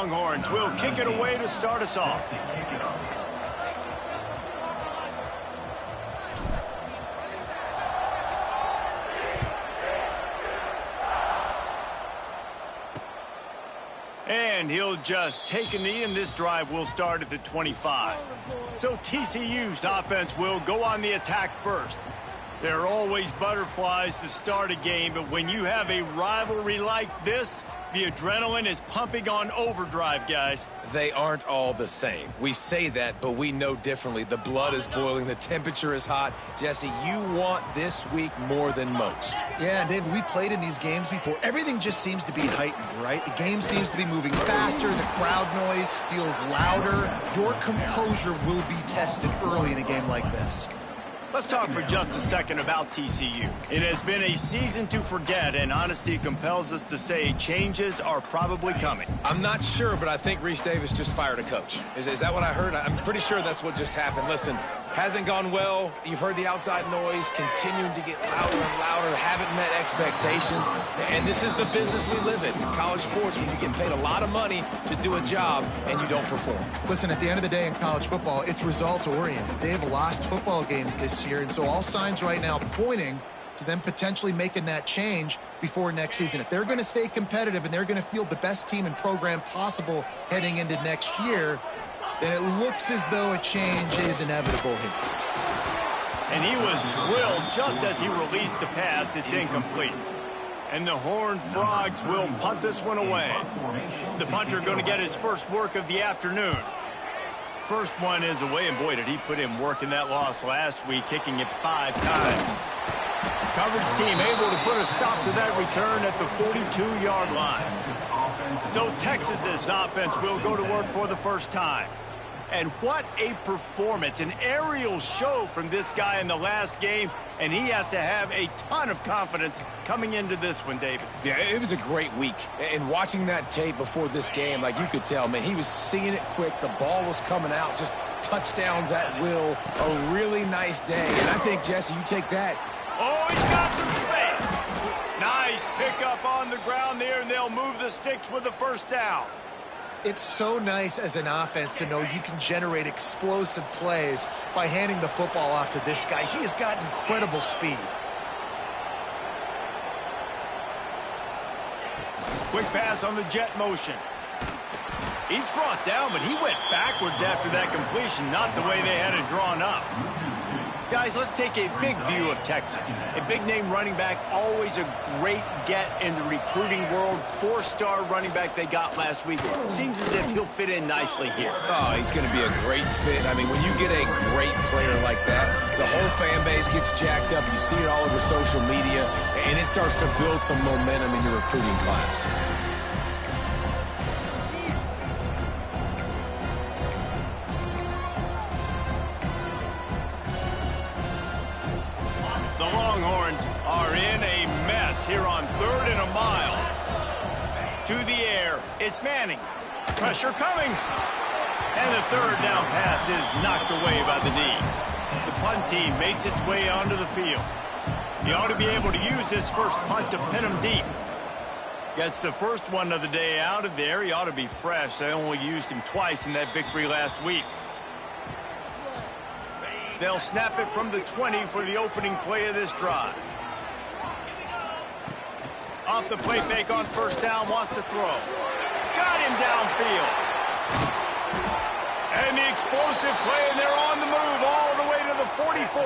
Longhorns will kick it away to start us off. And he'll just take a knee, and this drive will start at the 25. So TCU's offense will go on the attack first. There are always butterflies to start a game, but when you have a rivalry like this, the adrenaline is pumping on overdrive, guys. They aren't all the same. We say that, but we know differently. The blood is boiling. The temperature is hot. Jesse, you want this week more than most. Yeah, David, we played in these games before. Everything just seems to be heightened, right? The game seems to be moving faster. The crowd noise feels louder. Your composure will be tested early in a game like this. Let's talk for just a second about TCU. It has been a season to forget, and honesty compels us to say changes are probably coming. I'm not sure, but I think Reese Davis just fired a coach. Is that what I heard? I'm pretty sure that's what just happened. Listen, hasn't gone well. You've heard the outside noise continuing to get louder and louder, haven't met expectations. And this is the business we live in college sports, when you get paid a lot of money to do a job and you don't perform. Listen, at the end of the day in college football, it's results-oriented. They have lost football games this year, and so all signs right now pointing to them potentially making that change before next season. If they're going to stay competitive and they're going to field the best team and program possible heading into next year, then it looks as though a change is inevitable here. And he was drilled just as he released the pass. It's incomplete. And the Horned Frogs will punt this one away. The punter going to get his first work of the afternoon. First one is away, and boy, did he put in work in that loss last week, kicking it 5 times. Coverage team able to put a stop to that return at the 42-yard line. So Texas's offense will go to work for the first time. And what a performance, an aerial show from this guy in the last game, and he has to have a ton of confidence coming into this one, David. Yeah, it was a great week. And watching that tape before this game, like, you could tell, man, he was seeing it quick. The ball was coming out, just touchdowns at will. A really nice day. And I think, Jesse, you take that. Oh, he's got some space. Nice pickup on the ground there, and they'll move the sticks with the first down. It's so nice as an offense to know you can generate explosive plays by handing the football off to this guy. He has got incredible speed. Quick pass on the jet motion. He's brought down, but he went backwards after that completion, not the way they had it drawn up. Guys, let's take a big view of Texas. A big-name running back, always a great get in the recruiting world. 4-star running back they got last week. Seems as if he'll fit in nicely here. Oh, he's going to be a great fit. I mean, when you get a great player like that, the whole fan base gets jacked up. You see it all over social media, and it starts to build some momentum in your recruiting class. Longhorns are in a mess here on 3rd and a mile. To the air, it's Manning. Pressure coming. And the 3rd down pass is knocked away by the knee. The punt team makes its way onto the field. He ought to be able to use his first punt to pin him deep. Gets the first one of the day out of there. He ought to be fresh. They only used him twice in that victory last week. They'll snap it from the 20 for the opening play of this drive. Off the play fake on first down, wants to throw. Got him downfield. And the explosive play, and they're on the move all the way to the 44.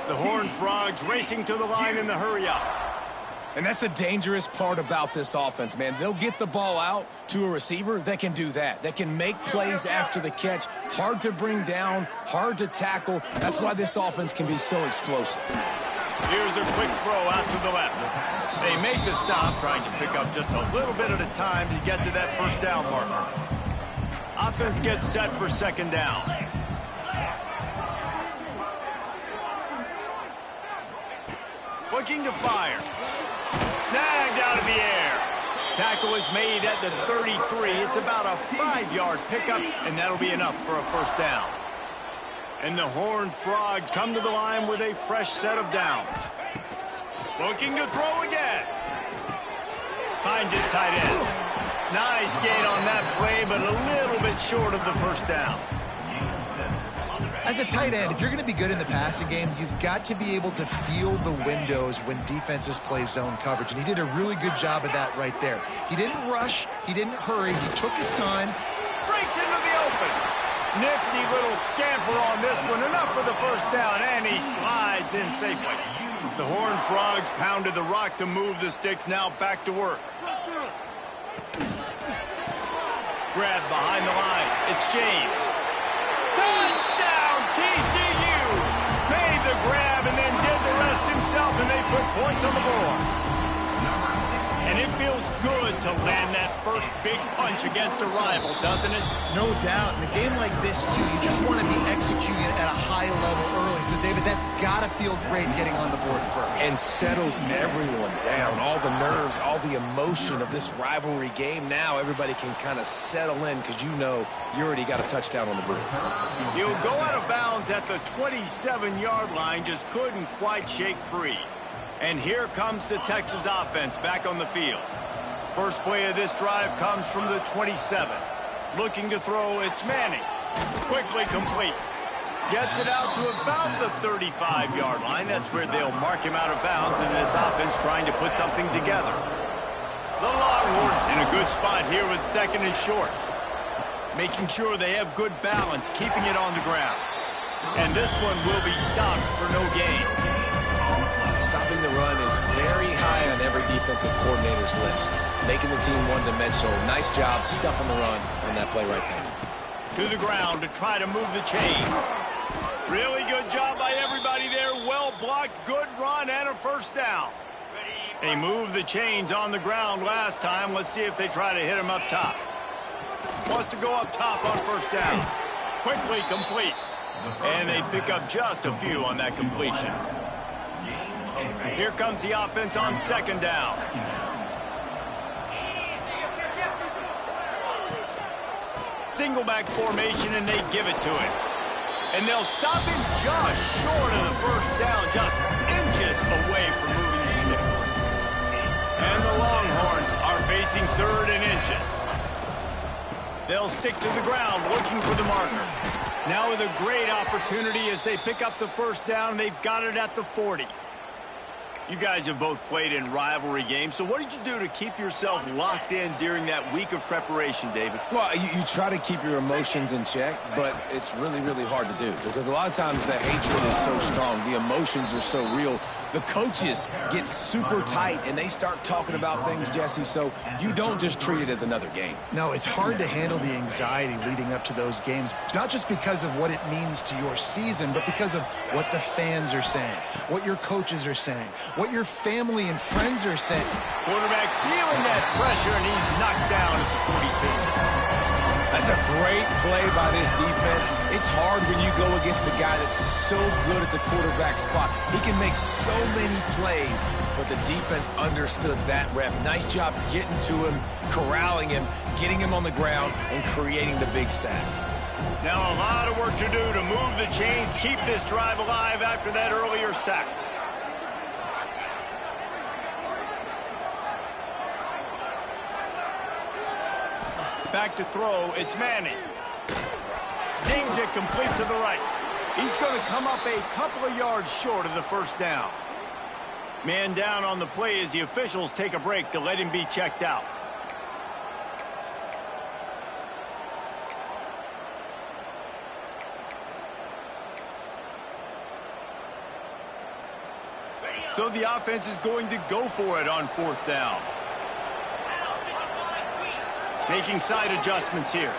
The Horned Frogs racing to the line in the hurry-up. And that's the dangerous part about this offense, man. They'll get the ball out to a receiver that can do that. That can make plays after the catch. Hard to bring down, hard to tackle. That's why this offense can be so explosive. Here's a quick throw out to the left. They make the stop, trying to pick up just a little bit at a time to get to that first down marker. Offense gets set for 2nd down. Looking to fire. Snagged out of the air. Tackle is made at the 33. It's about a 5-yard pickup, and that'll be enough for a first down. And the Horned Frogs come to the line with a fresh set of downs. Looking to throw again. Finds his tight end. Nice gain on that play, but a little bit short of the first down. As a tight end, if you're going to be good in the passing game, you've got to be able to feel the windows when defenses play zone coverage, and he did a really good job of that right there. He didn't rush, he didn't hurry, he took his time. Breaks into the open. Nifty little scamper on this one, enough for the first down, and he slides in safely. The Horned Frogs pounded the rock to move the sticks, now back to work. Grab behind the line, it's James. Touchdown, TCU! Made the grab and then did the rest himself, and they put points on the board. And it feels good to land that first big punch against a rival, doesn't it? No doubt. In a game like this, too, you just want to be executing at a high level early. So, David, that's got to feel great getting on the board first. And settles everyone down. All the nerves, all the emotion of this rivalry game. Now everybody can kind of settle in because you know you already got a touchdown on the board. He'll go out of bounds at the 27-yard line, just couldn't quite shake free. And here comes the Texas offense back on the field. First play of this drive comes from the 27. Looking to throw, it's Manning. Quickly complete. Gets it out to about the 35-yard line. That's where they'll mark him out of bounds, and this offense trying to put something together. The Longhorns in a good spot here with second and short. Making sure they have good balance, keeping it on the ground. And this one will be stopped for no gain. Stopping the run is very high on every defensive coordinator's list. Making the team one-dimensional. Nice job stuffing the run on that play right there. To the ground to try to move the chains. Really good job by everybody there. Well blocked, good run, and a first down. They moved the chains on the ground last time. Let's see if they try to hit him up top. Wants to go up top on first down. Quickly complete. And they pick up just a few on that completion. Here comes the offense on second down. Single back formation, and they give it to him. And they'll stop him just short of the first down, just inches away from moving the sticks. And the Longhorns are facing third and inches. They'll stick to the ground looking for the marker. Now with a great opportunity as they pick up the first down, they've got it at the 40. You guys have both played in rivalry games, so what did you do to keep yourself locked in during that week of preparation, David? Well, you try to keep your emotions in check, but it's really, really hard to do because a lot of times the hatred is so strong, the emotions are so real. The coaches get super tight, and they start talking about things, Jesse, so you don't just treat it as another game. No, it's hard to handle the anxiety leading up to those games, not just because of what it means to your season, but because of what the fans are saying, what your coaches are saying, what your family and friends are saying. Quarterback feeling that pressure, and he's knocked down at the 42. That's a great play by this defense. It's hard when you go against a guy that's so good at the quarterback spot. He can make so many plays, but the defense understood that rep. Nice job getting to him, corralling him, getting him on the ground, and creating the big sack. Now a lot of work to do to move the chains, keep this drive alive after that earlier sack. Back to throw, it's Manning. Zings it complete to the right. He's going to come up a couple of yards short of the first down. Man down on the play as the officials take a break to let him be checked out. So the offense is going to go for it on fourth down. Making side adjustments here.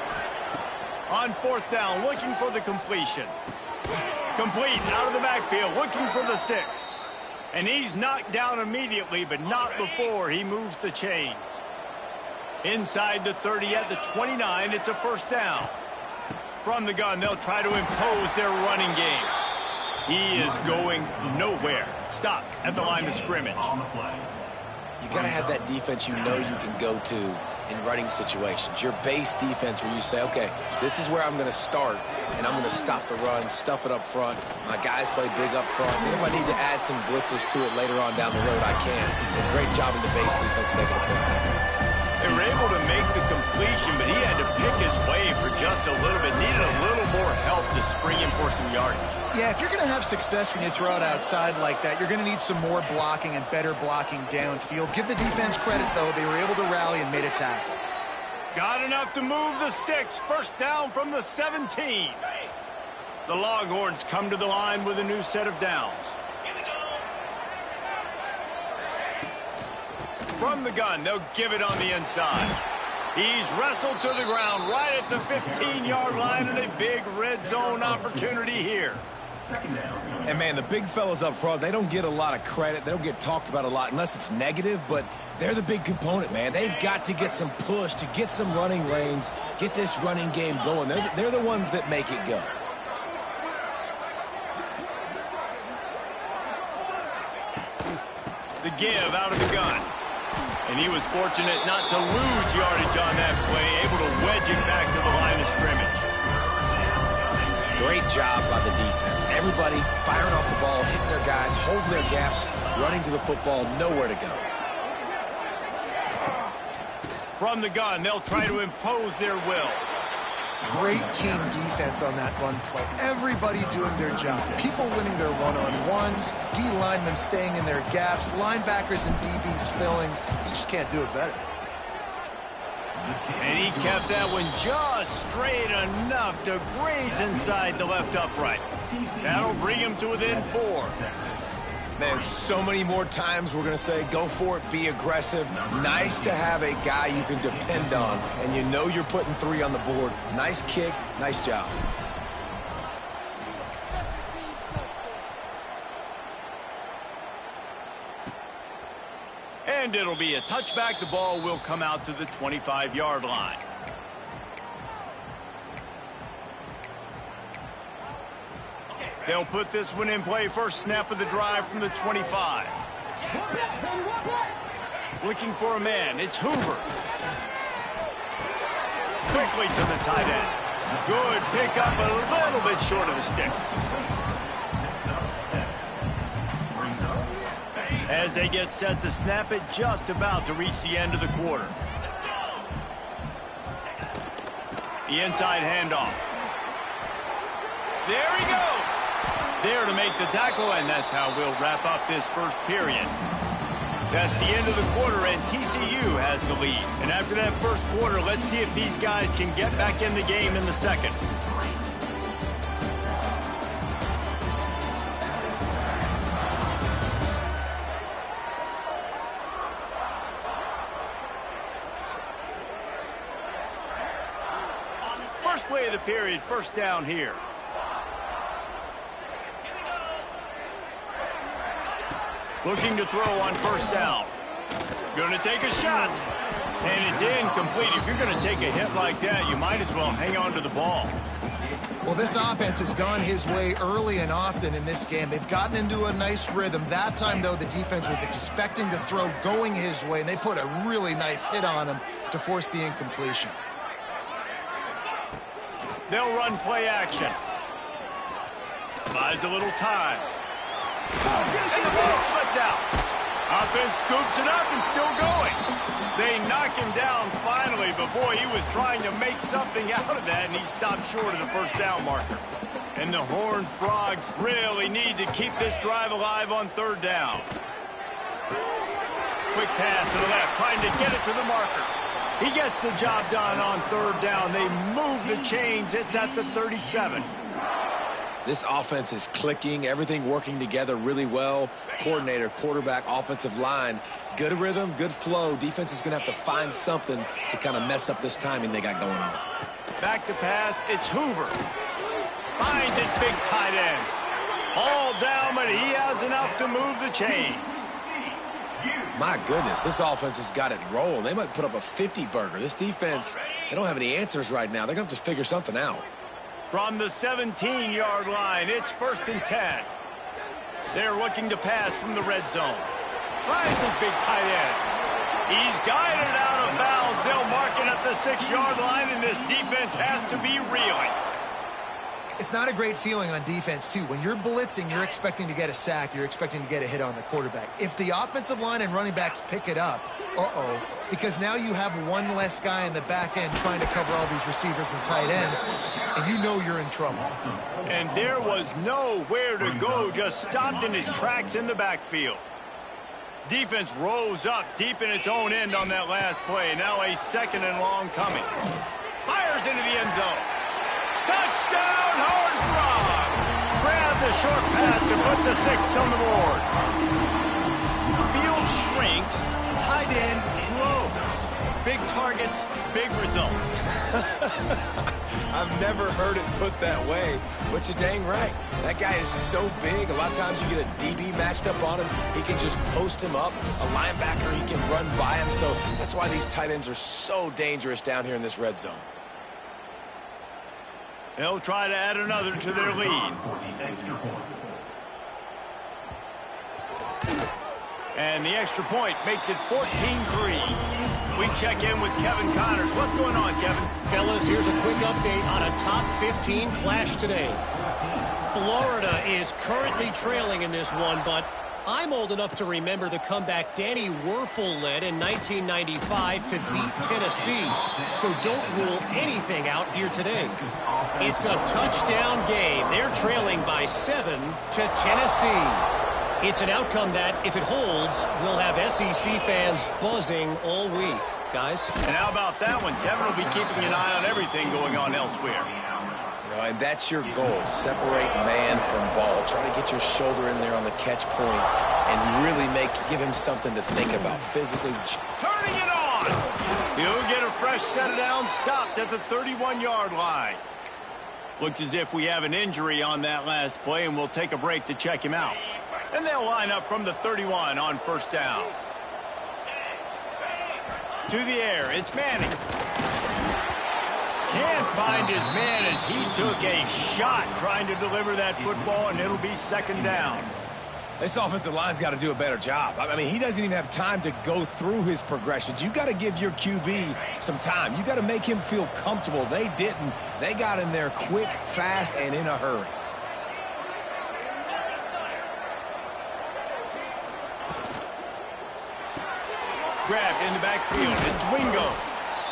On fourth down, looking for the completion. Complete out of the backfield, looking for the sticks. And he's knocked down immediately, but not before he moves the chains. Inside the 30 at the 29, it's a first down. From the gun, they'll try to impose their running game. He is going nowhere. Stop at the line of scrimmage. You got to have that defense you know you can go to in running situations. Your base defense where you say, okay, this is where I'm going to start, and I'm going to stop the run, stuff it up front. My guys play big up front. And if I need to add some blitzes to it later on down the road, I can. But great job in the base defense making a play. They were able to make the completion, but he had to pick his way for just a little bit. Needed a little more help to spring him for some yardage. Yeah, if you're going to have success when you throw it outside like that, you're going to need some more blocking and better blocking downfield. Give the defense credit, though. They were able to rally and made a tackle. Got enough to move the sticks. First down from the 17. The Longhorns come to the line with a new set of downs. From the gun, they'll give it on the inside. He's wrestled to the ground right at the 15-yard line, and a big red zone opportunity here. And, man, the big fellas up front, they don't get a lot of credit. They don't get talked about a lot unless it's negative, but they're the big component, man. They've got to get some push, to get some running lanes, get this running game going. They're the ones that make it go. The give out of the gun. And he was fortunate not to lose yardage on that play, able to wedge it back to the line of scrimmage. Great job by the defense. Everybody firing off the ball, hitting their guys, holding their gaps, running to the football, nowhere to go. From the gun, they'll try to impose their will. Great team defense on that run play. Everybody doing their job. People winning their one-on-ones, D linemen staying in their gaps, linebackers and DBs filling. You just can't do it better. And he kept that one just straight enough to graze inside the left upright. That'll bring him to within 4. Man, so many more times we're going to say, go for it, be aggressive. Nice to have a guy you can depend on, and you know you're putting 3 on the board. Nice kick, nice job. And it'll be a touchback. The ball will come out to the 25-yard line. They'll put this one in play. First snap of the drive from the 25. Looking for a man. It's Hoover. Quickly to the tight end. Good pickup, a little bit short of the sticks. As they get set to snap it, just about to reach the end of the quarter. The inside handoff. There he goes. There to make the tackle, and that's how we'll wrap up this first period. That's the end of the quarter, and TCU has the lead. And after that first quarter, let's see if these guys can get back in the game in the second. First play of the period, first down here. Looking to throw on first down. Going to take a shot. And it's incomplete. If you're going to take a hit like that, you might as well hang on to the ball. Well, this offense has gone his way early and often in this game. They've gotten into a nice rhythm. That time, though, the defense was expecting to throw going his way, and they put a really nice hit on him to force the incompletion. They'll run play action. Buys a little time. And the ball slipped out. Offense scoops it up and still going. They knock him down finally, but boy, he was trying to make something out of that, and he stopped short of the first down marker. And the Horned Frogs really need to keep this drive alive on third down. Quick pass to the left, trying to get it to the marker. He gets the job done on third down. They move the chains. It's at the 37. This offense is clicking, everything working together really well. Coordinator, quarterback, offensive line, good rhythm, good flow. Defense is going to have to find something to kind of mess up this timing they got going on. Back to pass, it's Hoover. Finds his big tight end. All down, but he has enough to move the chains. My goodness, this offense has got it rolling. They might put up a 50-burger. This defense, they don't have any answers right now. They're going to have to figure something out. From the 17-yard line, it's 1st and 10. They're looking to pass from the red zone. Finds his big tight end. He's guided out of bounds. They'll mark it at the 6-yard line, and this defense has to be reeling. It's not a great feeling on defense, too. When you're blitzing, you're expecting to get a sack. You're expecting to get a hit on the quarterback. If the offensive line and running backs pick it up, because now you have one less guy in the back end trying to cover all these receivers and tight ends, and you know you're in trouble. And there was nowhere to go, just stopped in his tracks in the backfield. Defense rose up deep in its own end on that last play. Now a 2nd and long coming. Fires into the end zone. Touchdown, Horned Frogs! Grab the short pass to put the 6 on the board. Field shrinks, tight end grows. Big targets, big results. I've never heard it put that way, but you're dang right. That guy is so big. A lot of times you get a DB matched up on him. He can just post him up. A linebacker, he can run by him. So that's why these tight ends are so dangerous down here in this red zone. They'll try to add another to their lead. And the extra point makes it 14-3. We check in with Kevin Connors. What's going on, Kevin? Fellas, here's a quick update on a top 15 clash today. Florida is currently trailing in this one, but I'm old enough to remember the comeback Danny Wuerffel led in 1995 to beat Tennessee. So don't rule anything out here today. It's a touchdown game. They're trailing by 7 to Tennessee. It's an outcome that, if it holds, will have SEC fans buzzing all week. Guys? And how about that one? Kevin will be keeping an eye on everything going on elsewhere. And that's your goal. Separate man from ball. Try to get your shoulder in there on the catch point and really give him something to think about physically. Turning it on! He'll get a fresh set of downs stopped at the 31-yard line. Looks as if we have an injury on that last play, and we'll take a break to check him out. And they'll line up from the 31 on 1st down. To the air, it's Manning. Can't find his man as he took a shot trying to deliver that football, and it'll be 2nd down. This offensive line's got to do a better job. I mean, he doesn't even have time to go through his progressions. You got to give your QB some time. You got to make him feel comfortable. They didn't. They got in there quick, fast, and in a hurry. Grabbed in the backfield. It's Wingo.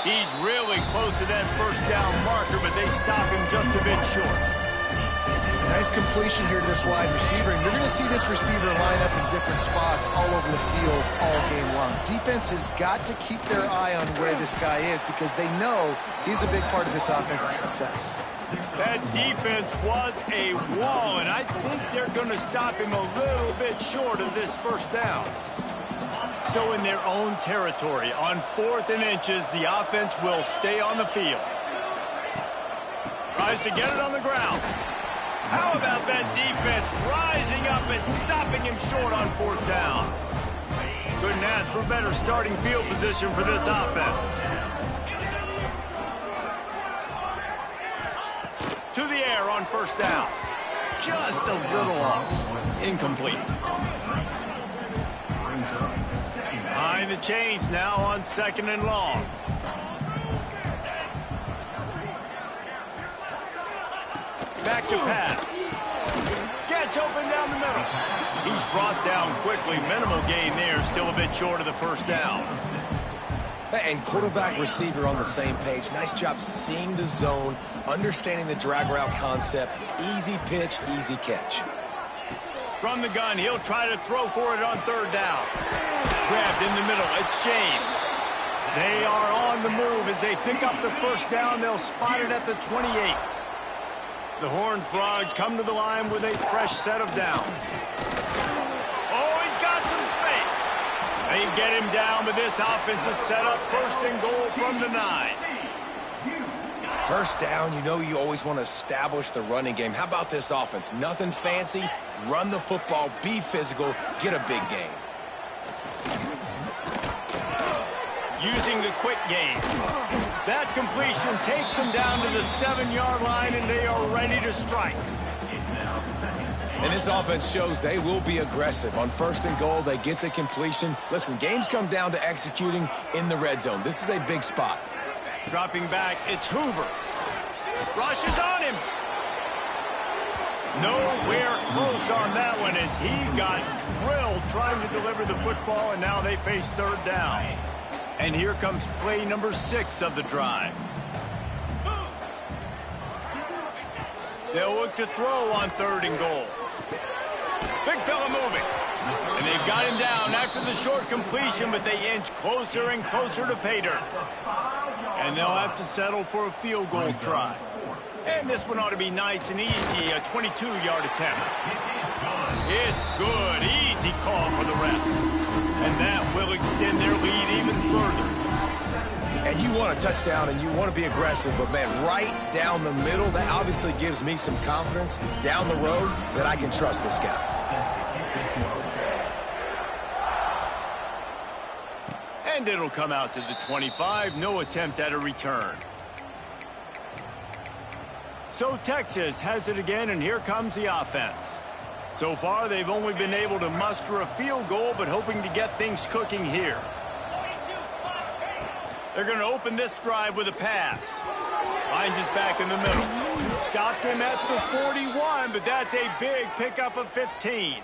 He's really close to that 1st down marker, but they stop him just a bit short. Nice completion here to this wide receiver, and you're going to see this receiver line up in different spots all over the field all game long. Defense has got to keep their eye on where this guy is because they know he's a big part of this offense's success. That defense was a wall, and I think they're going to stop him a little bit short of this 1st down. So in their own territory, on 4th and inches, the offense will stay on the field. Tries to get it on the ground. How about that defense rising up and stopping him short on 4th down? Couldn't ask for better starting field position for this offense. To the air on 1st down. Just a little off. Incomplete. Behind the chains now on 2nd and long. Back to pass. Gets open down the middle. He's brought down quickly. Minimal gain there. Still a bit short of the 1st down. And quarterback receiver on the same page. Nice job seeing the zone, understanding the drag route concept. Easy pitch, easy catch. From the gun, he'll try to throw for it on 3rd down. Grabbed in the middle. It's James. They are on the move as they pick up the 1st down. They'll spot it at the 28. The Horned Frogs come to the line with a fresh set of downs. Oh, he's got some space. They get him down, but this offense is set up 1st and goal from the 9. 1st down, you know you always want to establish the running game. How about this offense? Nothing fancy. Run the football, be physical, get a big gain. Using the quick game. That completion takes them down to the 7-yard line, and they are ready to strike. And this offense shows they will be aggressive. On 1st and goal, they get the completion. Listen, games come down to executing in the red zone. This is a big spot. Dropping back, it's Hoover. Rushes on him. Nowhere close on that one as he got drilled trying to deliver the football, and now they face third down. And here comes play number 6 of the drive. They'll look to throw on 3rd and goal. Big fella moving. And they've got him down after the short completion, but they inch closer and closer to pay dirt. And they'll have to settle for a field goal try. And this one ought to be nice and easy, a 22-yard attempt. It's good, easy call for the refs. And that will extend their lead even further. And you want a touchdown and you want to be aggressive, but man, right down the middle, that obviously gives me some confidence down the road that I can trust this guy. And it'll come out to the 25, no attempt at a return. So Texas has it again, and here comes the offense. So far, they've only been able to muster a field goal, but hoping to get things cooking here. They're going to open this drive with a pass. Finds us back in the middle. Stopped him at the 41, but that's a big pickup of 15.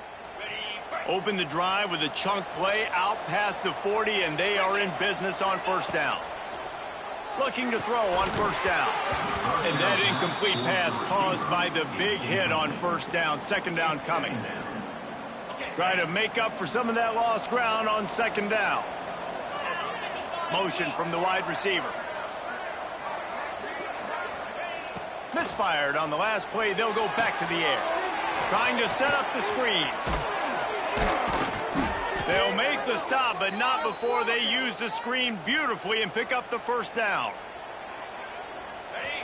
Open the drive with a chunk play out past the 40, and they are in business on 1st down. Looking to throw on 1st down. And that incomplete pass caused by the big hit on 1st down. 2nd down coming. Try to make up for some of that lost ground on 2nd down. Motion from the wide receiver. Misfired on the last play. They'll go back to the air. Trying to set up the screen. They'll make the stop, but not before they use the screen beautifully and pick up the 1st down.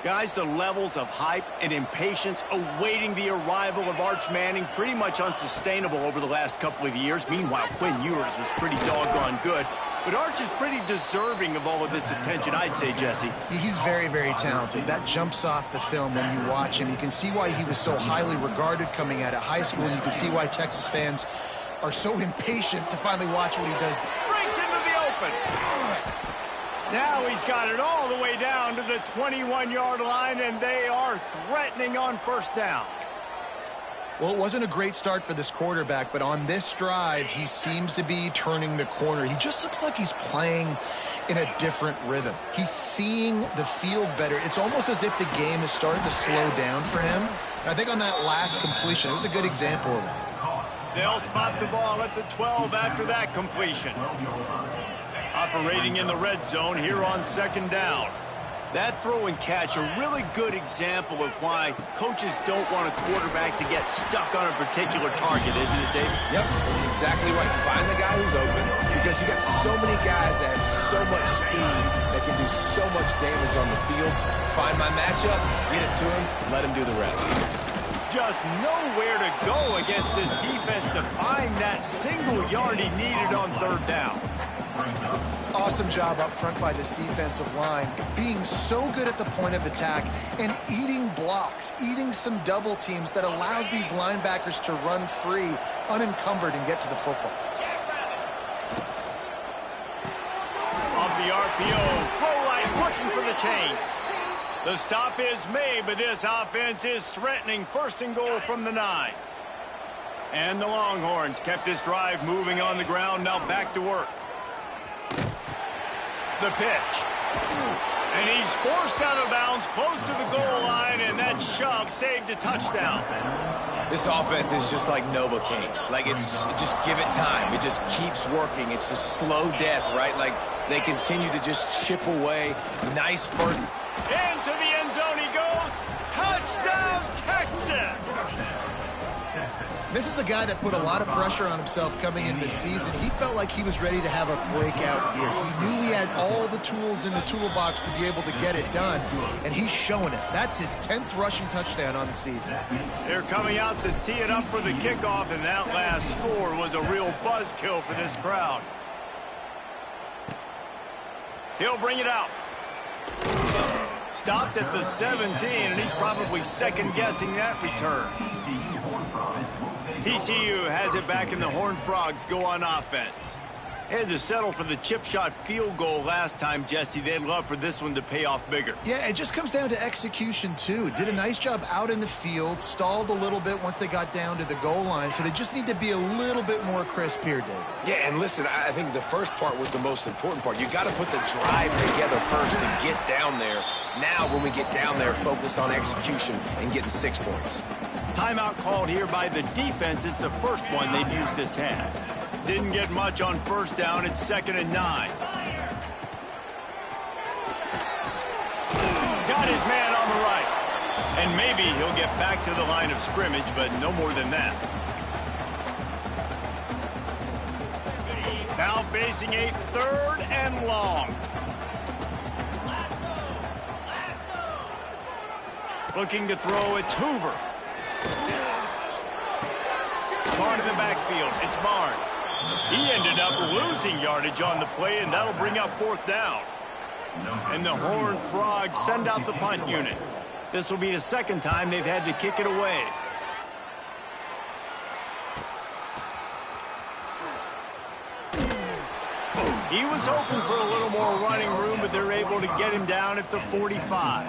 Guys, the levels of hype and impatience awaiting the arrival of Arch Manning pretty much unsustainable over the last couple of years. Meanwhile, Quinn Ewers was pretty doggone good. But Arch is pretty deserving of all of this attention, I'd say, Jesse. He's very, very talented. That jumps off the film when you watch him. You can see why he was so highly regarded coming out of high school, and you can see why Texas fans are so impatient to finally watch what he does. Breaks into the open. Now he's got it all the way down to the 21-yard line, and they are threatening on 1st down. Well, it wasn't a great start for this quarterback, but on this drive, he seems to be turning the corner. He just looks like he's playing in a different rhythm. He's seeing the field better. It's almost as if the game is starting to slow down for him. And I think on that last completion, it was a good example of that. They'll spot the ball at the 12 after that completion. Operating in the red zone here on 2nd down. That throw and catch, a really good example of why coaches don't want a quarterback to get stuck on a particular target, isn't it, Dave? Yep, that's exactly right. Find the guy who's open, because you got so many guys that have so much speed that can do so much damage on the field. Find my matchup, get it to him, let him do the rest. Just nowhere to go against this defense to find that single yard he needed on 3rd down. Awesome job up front by this defensive line, being so good at the point of attack and eating blocks, eating some double teams that allows these linebackers to run free, unencumbered, and get to the football. Off the RPO, throw line looking for the chains. The stop is made, but this offense is threatening 1st and goal from the 9. And the Longhorns kept this drive moving on the ground, now back to work. The pitch. And he's forced out of bounds close to the goal line, and that shove saved a touchdown. This offense is just like Novocaine. Like, it's just give it time. It just keeps working. It's a slow death, right? Like, they continue to just chip away. Nice first. Into the end zone he goes. Touchdown, Texas! This is a guy that put a lot of pressure on himself coming into this season. He felt like he was ready to have a breakout year. He knew he had all the tools in the toolbox to be able to get it done, and he's showing it. That's his 10th rushing touchdown on the season. They're coming out to tee it up for the kickoff, and that last score was a real buzzkill for this crowd. He'll bring it out. Stopped at the 17, and he's probably second-guessing that return. TCU has it back, and the Horned Frogs go on offense. They had to settle for the chip shot field goal last time, Jesse. They'd love for this one to pay off bigger. Yeah, it just comes down to execution, too. Did a nice job out in the field, stalled a little bit once they got down to the goal line, so they just need to be a little bit more crisp here, David. Yeah, and listen, I think the first part was the most important part. You got to put the drive together first to get down there. Now, when we get down there, focus on execution and getting 6 points. Timeout called here by the defense. It's the first one they've used this half. Didn't get much on first down. It's 2nd and 9. Got his man on the right. And maybe he'll get back to the line of scrimmage, but no more than that. Now facing a 3rd and long. Looking to throw, it's Hoover. Part of the backfield, it's Barnes. He ended up losing yardage on the play, and that'll bring up 4th down. And the Horned Frogs send out the punt unit. This will be the 2nd time they've had to kick it away. He was hoping for a little more running room, but they're able to get him down at the 45.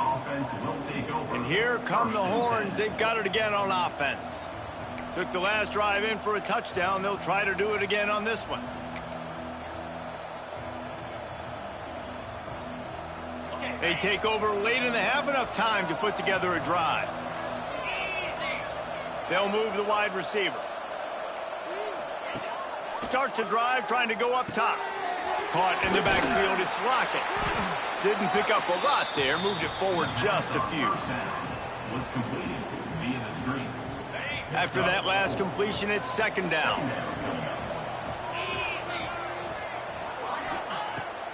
And here come the Horns. They've got it again on offense. Took the last drive in for a touchdown. They'll try to do it again on this one. They take over late in the half, enough time to put together a drive. They'll move the wide receiver. Starts a drive trying to go up top. Caught in the backfield, it's Lockett. Didn't pick up a lot there, moved it forward just a few. After that last completion, it's 2nd down.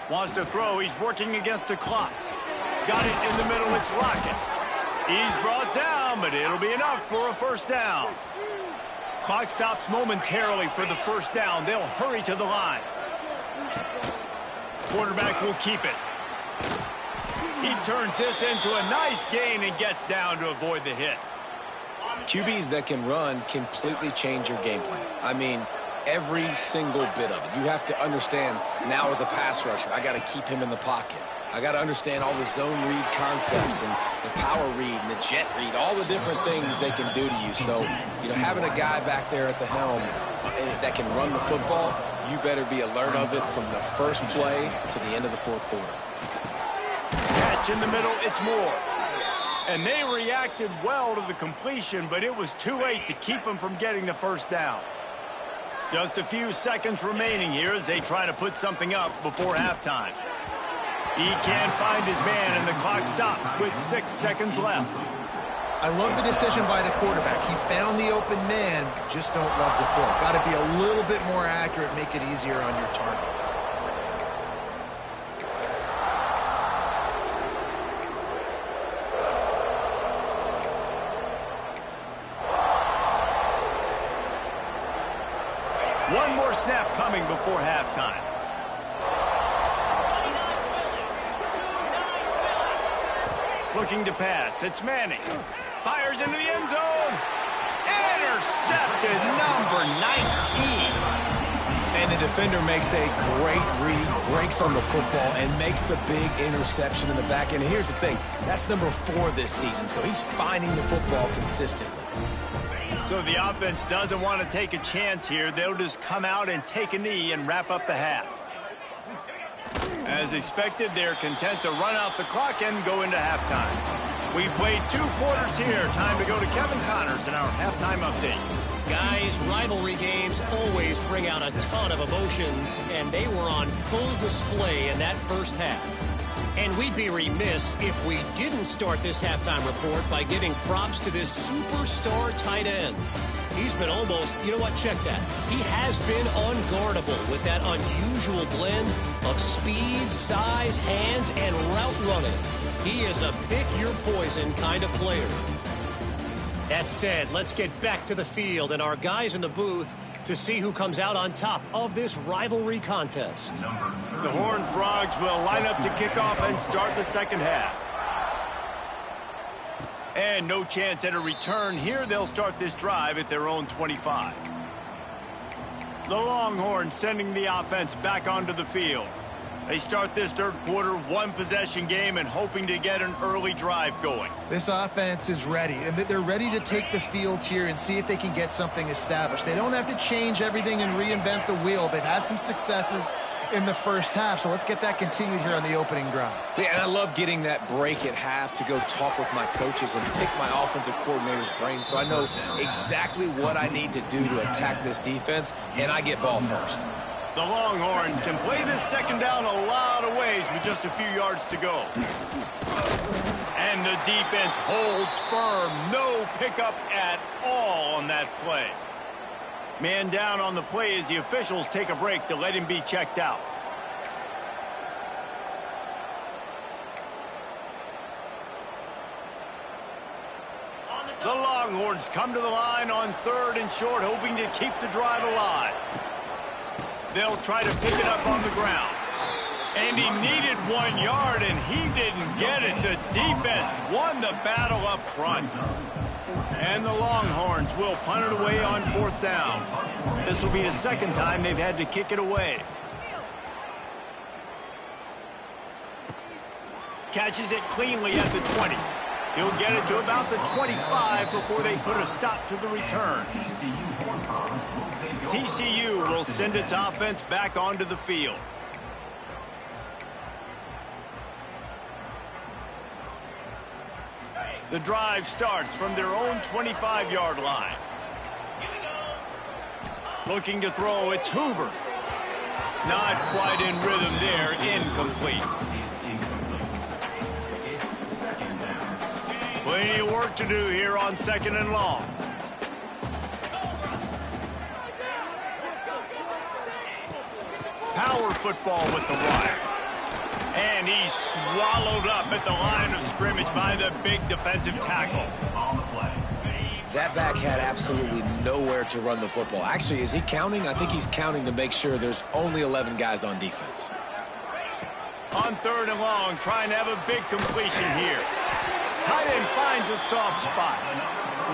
Wants to throw, he's working against the clock. Got it in the middle, it's Lockett. He's brought down, but it'll be enough for a 1st down. Clock stops momentarily for the 1st down. They'll hurry to the line. Quarterback will keep it. He turns this into a nice gain and gets down to avoid the hit. QBs that can run completely change your game plan. I mean, every single bit of it. You have to understand now as a pass rusher, I got to keep him in the pocket. I got to understand all the zone read concepts and the power read and the jet read, all the different things they can do to you. So, you know, having a guy back there at the helm that can run the football, you better be alert of it from the first play to the end of the 4th quarter. Catch in the middle, it's Moore. And they reacted well to the completion, but it was too late to keep them from getting the 1st down. Just a few seconds remaining here as they try to put something up before halftime. He can't find his man, and the clock stops with 6 seconds left. I love the decision by the quarterback. He found the open man, just don't love the throw. Got to be a little bit more accurate, make it easier on your target. One more snap coming before halftime. Looking to pass. It's Manning. Fires into the end zone. Intercepted, number 19. And the defender makes a great read, breaks on the football, and makes the big interception in the back end. And here's the thing. That's number 4 this season, so he's finding the football consistently. So the offense doesn't want to take a chance here. They'll just come out and take a knee and wrap up the half. As expected, they're content to run out the clock and go into halftime. We played 2 quarters here. Time to go to Kevin Connors in our halftime update. Guys, rivalry games always bring out a ton of emotions, and they were on full display in that first half. And we'd be remiss if we didn't start this halftime report by giving props to this superstar tight end. He's been almost, you know what, check that. He has been unguardable with that unusual blend of speed, size, hands, and route running. He is a pick-your-poison kind of player. That said, let's get back to the field and our guys in the booth to see who comes out on top of this rivalry contest. The Horned Frogs will line up to kick off and start the 2nd half. And no chance at a return here. They'll start this drive at their own 25. The Longhorns sending the offense back onto the field. They start this third quarter one-possession game and hoping to get an early drive going. This offense is ready, and they're ready to take the field here and see if they can get something established. They don't have to change everything and reinvent the wheel. They've had some successes in the first half, so let's get that continued here on the opening drive. Yeah, and I love getting that break at half to go talk with my coaches and pick my offensive coordinator's brain so I know exactly what I need to do to attack this defense, and I get ball first. The Longhorns can play this second down a lot of ways with just a few yards to go. And the defense holds firm. No pickup at all on that play. Man down on the play as the officials take a break to let him be checked out. The Longhorns come to the line on 3rd and short, hoping to keep the drive alive. They'll try to pick it up on the ground. And he needed 1 yard, and he didn't get it. The defense won the battle up front. And the Longhorns will punt it away on 4th down. This will be the second time they've had to kick it away. Catches it cleanly at the 20. He'll get it to about the 25 before they put a stop to the return. TCU will send its offense back onto the field. The drive starts from their own 25-yard line. Looking to throw, it's Hoover. Not quite in rhythm there, incomplete. Plenty of work to do here on 2nd and long. Power football with the wire. And he's swallowed up at the line of scrimmage by the big defensive tackle. That back had absolutely nowhere to run the football. Actually, is he counting? I think he's counting to make sure there's only 11 guys on defense. On 3rd and long, trying to have a big completion here. Tight end finds a soft spot.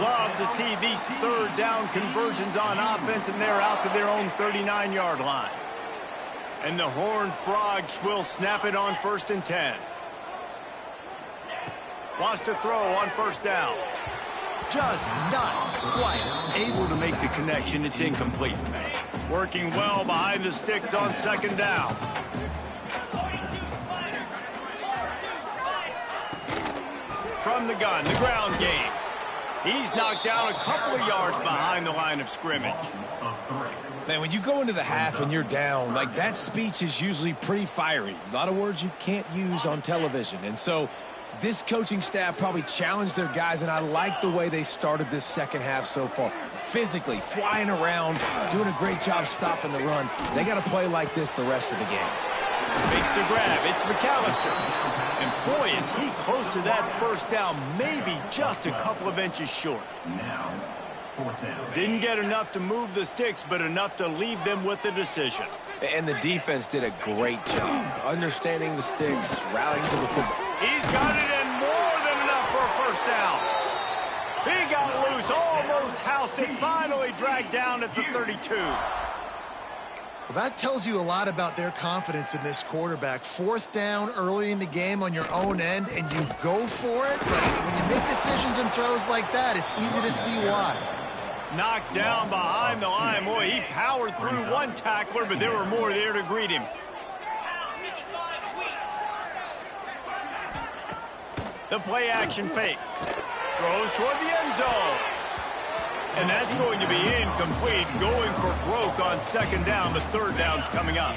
Love to see these 3rd down conversions on offense, and they're out to their own 39-yard line. And the Horned Frogs will snap it on 1st and 10. Wants to throw on 1st down. Just not quite able to make the connection. It's incomplete. Working well behind the sticks on 2nd down. From the gun, the ground game. He's knocked down a couple of yards behind the line of scrimmage. Man, when you go into the half and you're down, like, that speech is usually pretty fiery. A lot of words you can't use on television. And so this coaching staff probably challenged their guys, and I like the way they started this second half so far. Physically, flying around, doing a great job stopping the run. They got to play like this the rest of the game. Makes the grab. It's McAllister. And boy, is he close to that 1st down, maybe just a couple of inches short. Didn't get enough to move the sticks, but enough to leave them with the decision. And the defense did a great job understanding the sticks, rallying to the football. He's got it in more than enough for a 1st down. He got loose, almost housed it, finally dragged down at the 32. Well, that tells you a lot about their confidence in this quarterback. 4th down early in the game on your own end, and you go for it. But when you make decisions and throws like that, it's easy to see why. Knocked down behind the line. Boy, he powered through one tackler, but there were more there to greet him. The play action fake. Throws toward the end zone. And that's going to be incomplete. Going for broke on 2nd down, but 3rd down's coming up.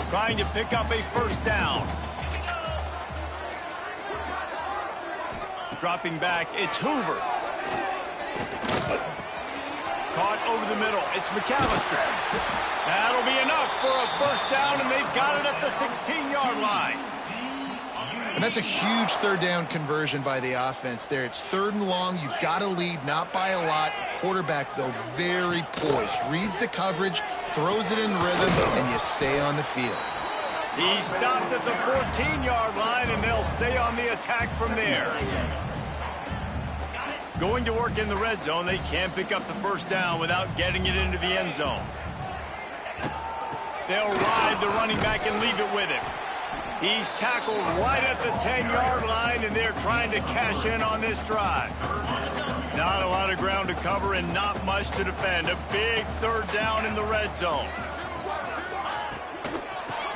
Trying to pick up a 1st down. Dropping back, it's Hoover. Caught over the middle, it's McAllister. That'll be enough for a 1st down, and they've got it at the 16-yard line. And that's a huge 3rd down conversion by the offense there. It's 3rd and long. You've got to lead, not by a lot. Quarterback, though, very poised. Reads the coverage, throws it in rhythm, and you stay on the field. He stopped at the 14-yard line, and they'll stay on the attack from there. Going to work in the red zone. They can't pick up the 1st down without getting it into the end zone. They'll ride the running back and leave it with him. He's tackled right at the 10-yard line, and they're trying to cash in on this drive. Not a lot of ground to cover and not much to defend. A big third down in the red zone.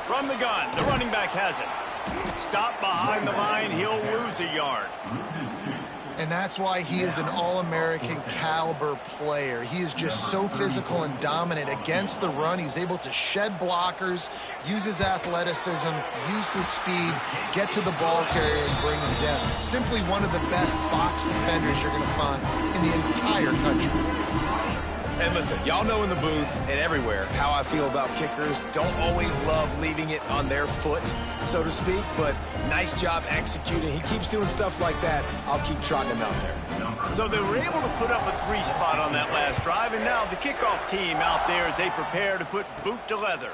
From the gun, the running back has it. Stop behind the line, he'll lose a yard. And that's why he is an All-American caliber player. He is just so physical and dominant against the run. He's able to shed blockers, use his athleticism, use his speed, get to the ball carrier and bring him down. Simply one of the best box defenders you're going to find in the entire country. And listen, y'all know in the booth and everywhere how I feel about kickers. Don't always love leaving it on their foot, so to speak, but nice job executing. He keeps doing stuff like that. I'll keep trotting him out there. So they were able to put up a 3-spot on that last drive, and now the kickoff team out there as they prepare to put boot to leather.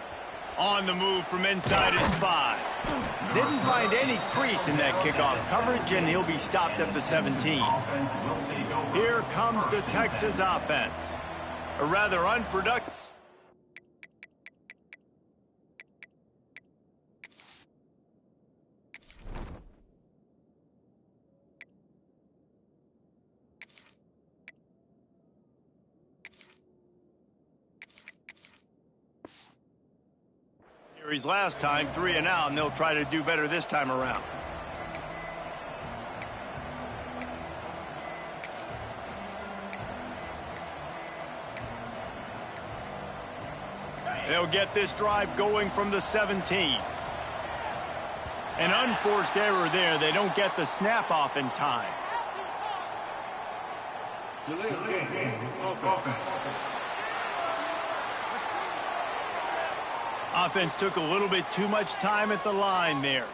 On the move from inside his 5. Didn't find any crease in that kickoff coverage, and he'll be stopped at the 17. Here comes the Texas offense. A rather unproductive. Series last time, 3 and out, and they'll try to do better this time around. They'll get this drive going from the 17. An unforced error there. They don't get the snap off in time. Offense took a little bit too much time at the line there.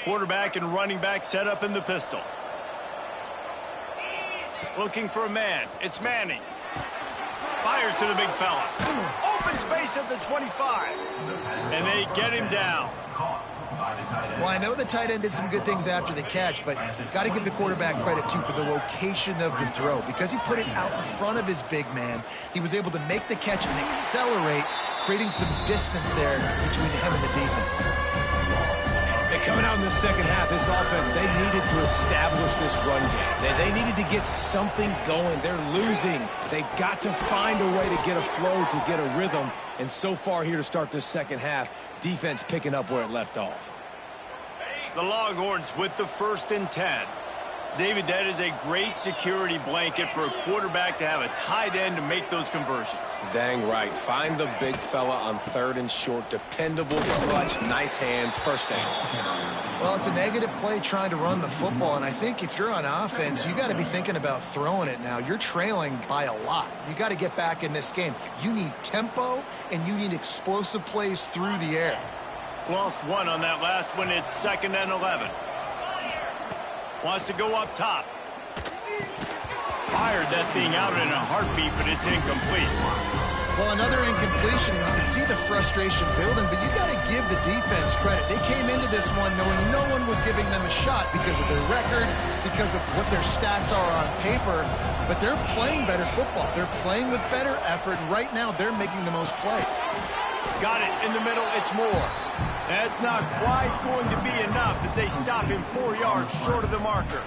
Quarterback and running back set up in the pistol. Looking for a man. It's Manning. Fires to the big fella. Open space at the 25. And they get him down. Well, I know the tight end did some good things after the catch, but got to give the quarterback credit, too, for the location of the throw. Because he put it out in front of his big man, he was able to make the catch and accelerate, creating some distance there between him and the defense. Coming out in the second half, this offense, they needed to establish this run game. They needed to get something going. They're losing. They've got to find a way to get a flow, to get a rhythm. And so far here to start this second half, defense picking up where it left off. The Longhorns with the 1st and 10. David, that is a great security blanket for a quarterback to have a tight end to make those conversions. Dang right. Find the big fella on 3rd and short. Dependable, clutch, nice hands, first down. Well, it's a negative play trying to run the football, and I think if you're on offense, you got to be thinking about throwing it now. You're trailing by a lot. You got to get back in this game. You need tempo, and you need explosive plays through the air. Lost one on that last one. It's 2nd and 11. Wants to go up top. Fired that thing out in a heartbeat, but it's incomplete. Well, another incompletion, and you can see the frustration building, but you got to give the defense credit. They came into this one knowing no one was giving them a shot because of their record, because of what their stats are on paper, but they're playing better football. They're playing with better effort, and right now they're making the most plays. Got it in the middle. It's more. That's not quite going to be enough as they stop him 4 yards short of the marker.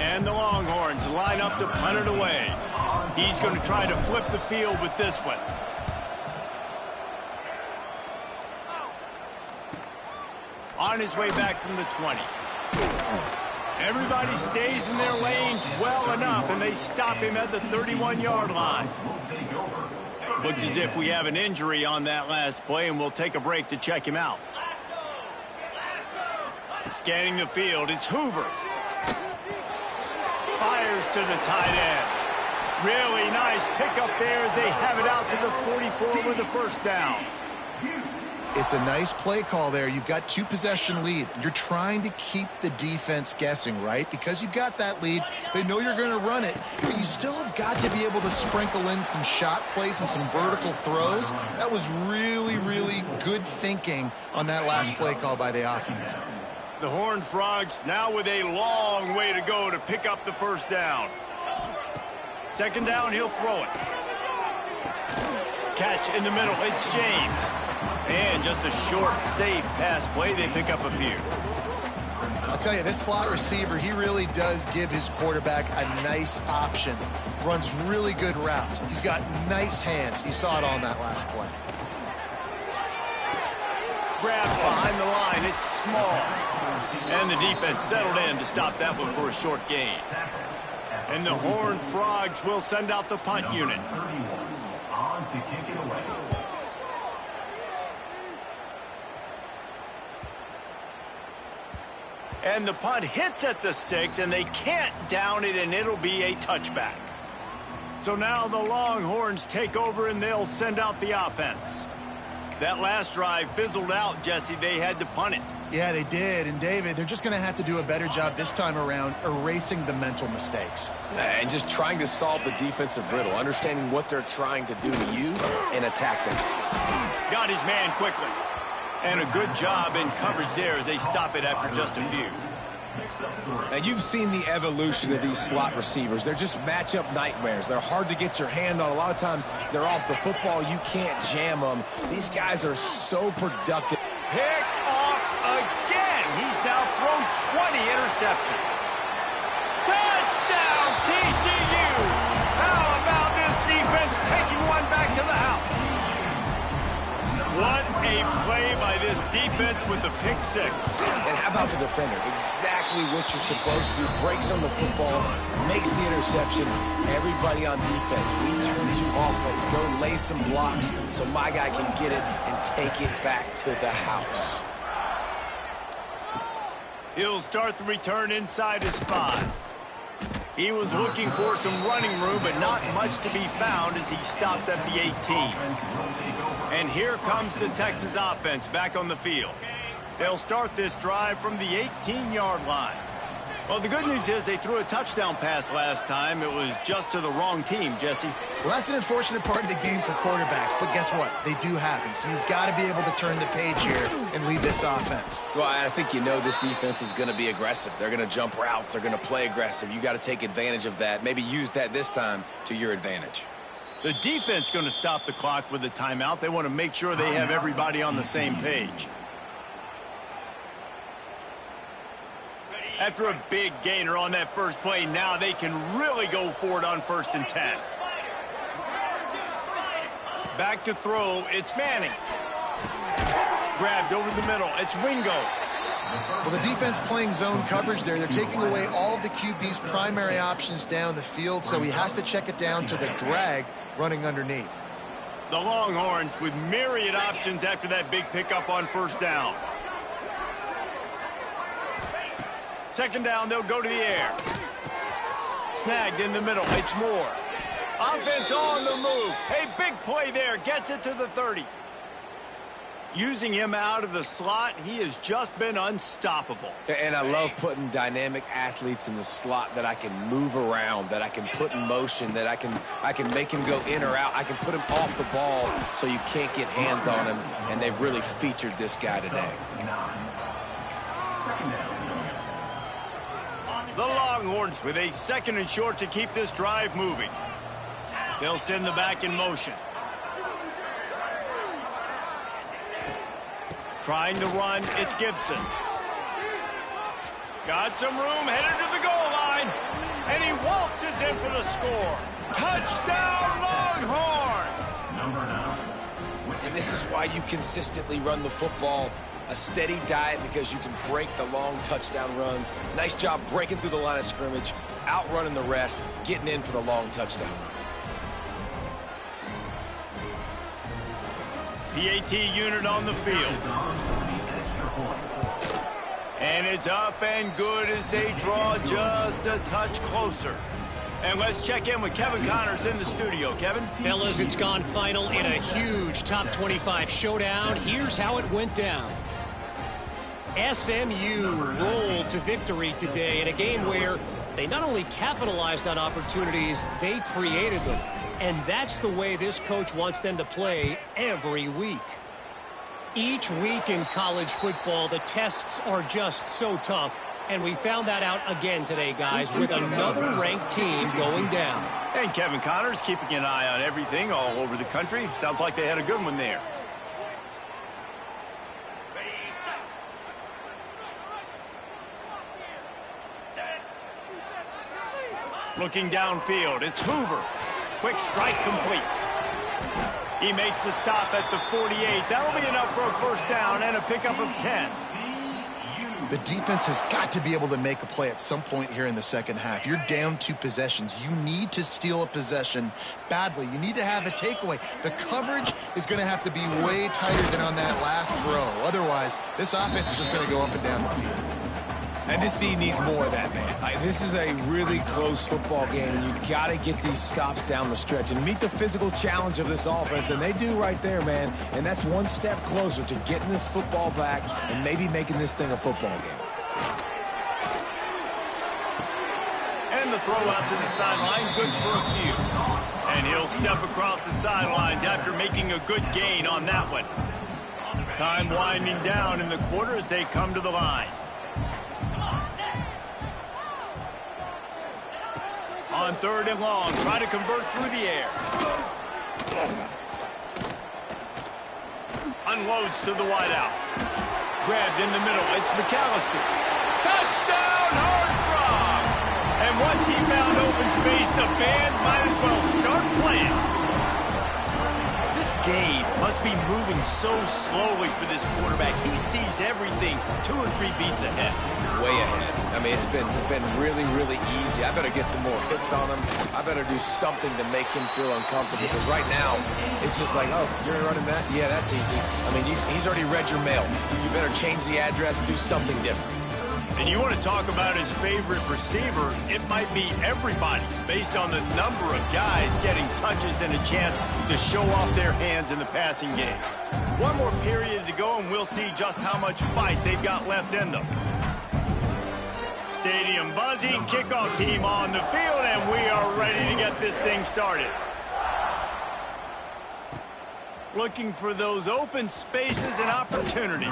And the Longhorns line up to punt it away. He's going to try to flip the field with this one. On his way back from the 20. Everybody stays in their lanes well enough, and they stop him at the 31-yard line. Looks as if we have an injury on that last play, and we'll take a break to check him out. Scanning the field, it's Hoover. Fires to the tight end. Really nice pickup there as they have it out to the 44 with the first down. It's a nice play call there. You've got 2-possession lead. You're trying to keep the defense guessing, right? Because you've got that lead. They know you're going to run it, but you still have got to be able to sprinkle in some shot plays and some vertical throws. That was really, really good thinking on that last play call by the offense. The Horned Frogs now with a long way to go to pick up the first down. Second down, he'll throw it. Catch in the middle, it's James. And just a short, safe pass play, they pick up a few. I'll tell you, this slot receiver, he really does give his quarterback a nice option. Runs really good routes. He's got nice hands. You saw it on that last play. Grab behind the line, it's small. And the defense settled in to stop that one for a short gain. And the Horned Frogs will send out the punt unit. On to kick it away. And the punt hits at the 6, and they can't down it, and it'll be a touchback. So now the Longhorns take over, and they'll send out the offense. That last drive fizzled out, Jesse. They had to punt it. Yeah, they did. And, David, they're just going to have to do a better job this time around erasing the mental mistakes. And just trying to solve the defensive riddle, understanding what they're trying to do to you and attack them. Got his man quickly. And a good job in coverage there as they stop it after just a few. Now, you've seen the evolution of these slot receivers. They're just matchup nightmares. They're hard to get your hand on. A lot of times, they're off the football. You can't jam them. These guys are so productive. Picked off again. He's now thrown 20 interceptions. Touchdown, TCU! How about this defense taking one back to the house? What a play by this defense with the pick 6. And how about the defender? Exactly what you're supposed to do. Breaks on the football, makes the interception. Everybody on defense, we turn to offense. Go lay some blocks so my guy can get it and take it back to the house. He'll start the return inside his 5. He was looking for some running room, but not much to be found as he stopped at the 18. And here comes the Texas offense back on the field. They'll start this drive from the 18-yard line. Well, the good news is they threw a touchdown pass last time. It was just to the wrong team, Jesse. Well, that's an unfortunate part of the game for quarterbacks, but guess what? They do happen. So you've got to be able to turn the page here and lead this offense. Well, I think you know this defense is going to be aggressive. They're going to jump routes. They're going to play aggressive. You got to take advantage of that. Maybe use that this time to your advantage. The defense going to stop the clock with a timeout. They want to make sure they have everybody on the same page. After a big gainer on that first play, now they can really go for it on 1st and 10. Back to throw, it's Manning. Grabbed over the middle, it's Wingo. Well, the defense playing zone coverage there. They're taking away all of the QB's primary options down the field, so he has to check it down to the drag running underneath. The Longhorns with myriad options after that big pickup on 1st down. Second down, they'll go to the air. Snagged in the middle, it's Moore. Offense on the move. Hey, big play there, gets it to the 30. Using him out of the slot, he has just been unstoppable. And I love putting dynamic athletes in the slot that I can move around, that I can put in motion, that I can make him go in or out. I can put him off the ball so you can't get hands on him, and they've really featured this guy today. The Longhorns with a 2nd and short to keep this drive moving. They'll send the back in motion. Trying to run, it's Gibson. Got some room, headed to the goal line. And he waltzes in for the score. Touchdown, Longhorns! And this is why you consistently run the football. A steady diet because you can break the long touchdown runs. Nice job breaking through the line of scrimmage, outrunning the rest, getting in for the long touchdown run. PAT unit on the field. And it's up and good as they draw just a touch closer. And let's check in with Kevin Connors in the studio. Kevin? Fellas, it's gone final in a huge top 25 showdown. Here's how it went down. SMU rolled to victory today in a game where they not only capitalized on opportunities, they created them. And that's the way this coach wants them to play every week. Each week in college football, the tests are just so tough. And we found that out again today, guys, with another ranked team going down. And Kevin Connors keeping an eye on everything all over the country. Sounds like they had a good one there. Looking downfield, it's Hoover. Quick strike complete. He makes the stop at the 48. That'll be enough for a first down and a pickup of 10. The defense has got to be able to make a play at some point here in the second half. You're down 2 possessions. You need to steal a possession badly. You need to have a takeaway. The coverage is going to have to be way tighter than on that last throw. Otherwise, this offense is just going to go up and down the field. And this D needs more of that, man. This is a really close football game, and you've got to get these stops down the stretch and meet the physical challenge of this offense, and they do right there, man. And that's one step closer to getting this football back and maybe making this thing a football game. And the throw out to the sideline, good for a few. And he'll step across the sidelines after making a good gain on that one. Time winding down in the quarter as they come to the line. On 3rd and long, try to convert through the air. Unloads to the wideout. Grabbed in the middle, it's McAllister. Touchdown, Horned Frogs! And once he found open space, the band might as well start playing. This game must be moving so slowly for this quarterback. He sees everything 2 or 3 beats ahead. Way ahead. I mean, it's been really, really easy. I better get some more hits on him. I better do something to make him feel uncomfortable, because right now, it's just like, oh, you're running that? Yeah, that's easy. I mean, he's already read your mail. You better change the address and do something different. And you want to talk about his favorite receiver, it might be everybody, based on the number of guys getting touches and a chance to show off their hands in the passing game. One more period to go, and we'll see just how much fight they've got left in them. Stadium buzzing, kickoff team on the field, and we are ready to get this thing started. Looking for those open spaces and opportunity.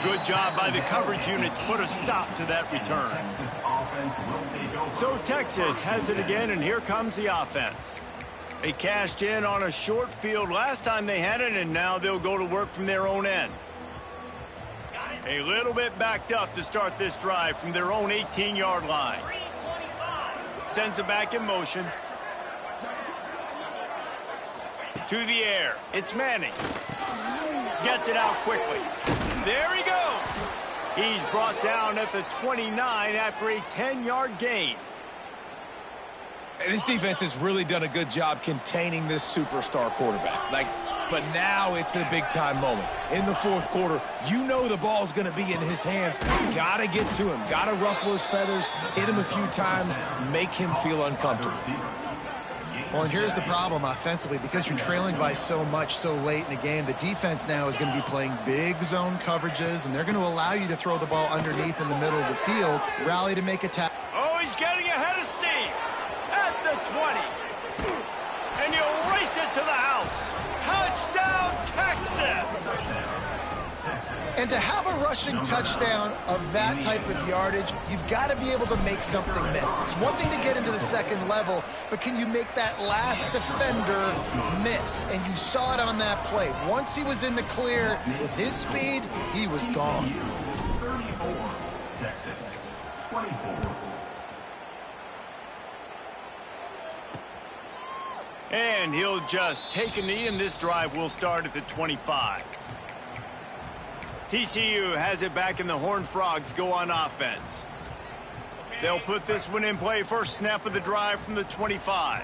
Good job by the coverage unit to put a stop to that return. So Texas has it again, and here comes the offense. They cashed in on a short field last time they had it, and now they'll go to work from their own end. A little bit backed up to start this drive from their own 18-yard line. Sends it back in motion. To the air. It's Manning. Gets it out quickly. There he goes. He's brought down at the 29 after a 10-yard gain. This defense has really done a good job containing this superstar quarterback. But now it's the big-time moment. In the 4th quarter, you know the ball's going to be in his hands. Got to get to him. Got to ruffle his feathers, hit him a few times, make him feel uncomfortable. Well, and here's the problem offensively. Because you're trailing by so much so late in the game, the defense now is going to be playing big zone coverages, and they're going to allow you to throw the ball underneath in the middle of the field, rally to make a tackle. Oh, he's getting ahead of steam at the 20. And he'll race it to the house. Touchdown, Texas! And to have a rushing touchdown of that type of yardage, you've got to be able to make something miss. It's one thing to get into the second level, but can you make that last defender miss? And you saw it on that play. Once he was in the clear with his speed, he was gone. 34, Texas, 24. And he'll just take a knee, and this drive will start at the 25. TCU has it back, and the Horned Frogs go on offense. They'll put this one in play. First snap of the drive from the 25.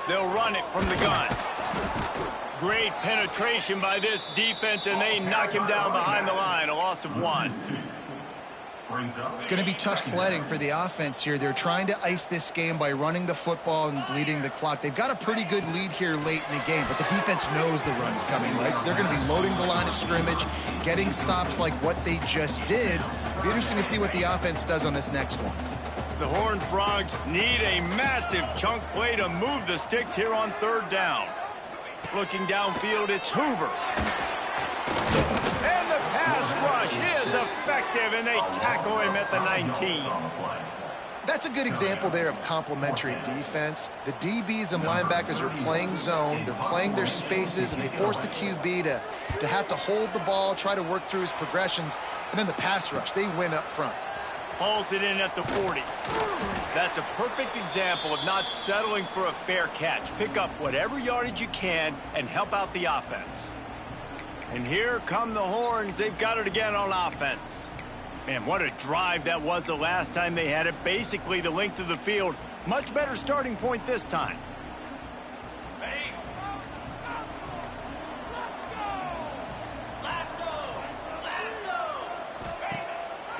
They'll run it from the gun. Great penetration by this defense, and they knock him down behind the line. A loss of 1. It's going to be tough sledding for the offense here. They're trying to ice this game by running the football and bleeding the clock. They've got a pretty good lead here late in the game, but the defense knows the run's coming, right? So they're going to be loading the line of scrimmage, getting stops like what they just did. It'll be interesting to see what the offense does on this next one. The Horned Frogs need a massive chunk play to move the sticks here on 3rd down. Looking downfield, it's Hoover. And the pass rush is effective, and they tackle him at the 19. That's a good example there of complementary defense. The DBs and linebackers are playing zone, they're playing their spaces, and they force the QB to have to hold the ball, try to work through his progressions, and then the pass rush, they win up front. Hauls it in at the 40. That's a perfect example of not settling for a fair catch. Pick up whatever yardage you can and help out the offense. And here come the Horns. They've got it again on offense. Man, what a drive that was the last time they had it. Basically the length of the field. Much better starting point this time.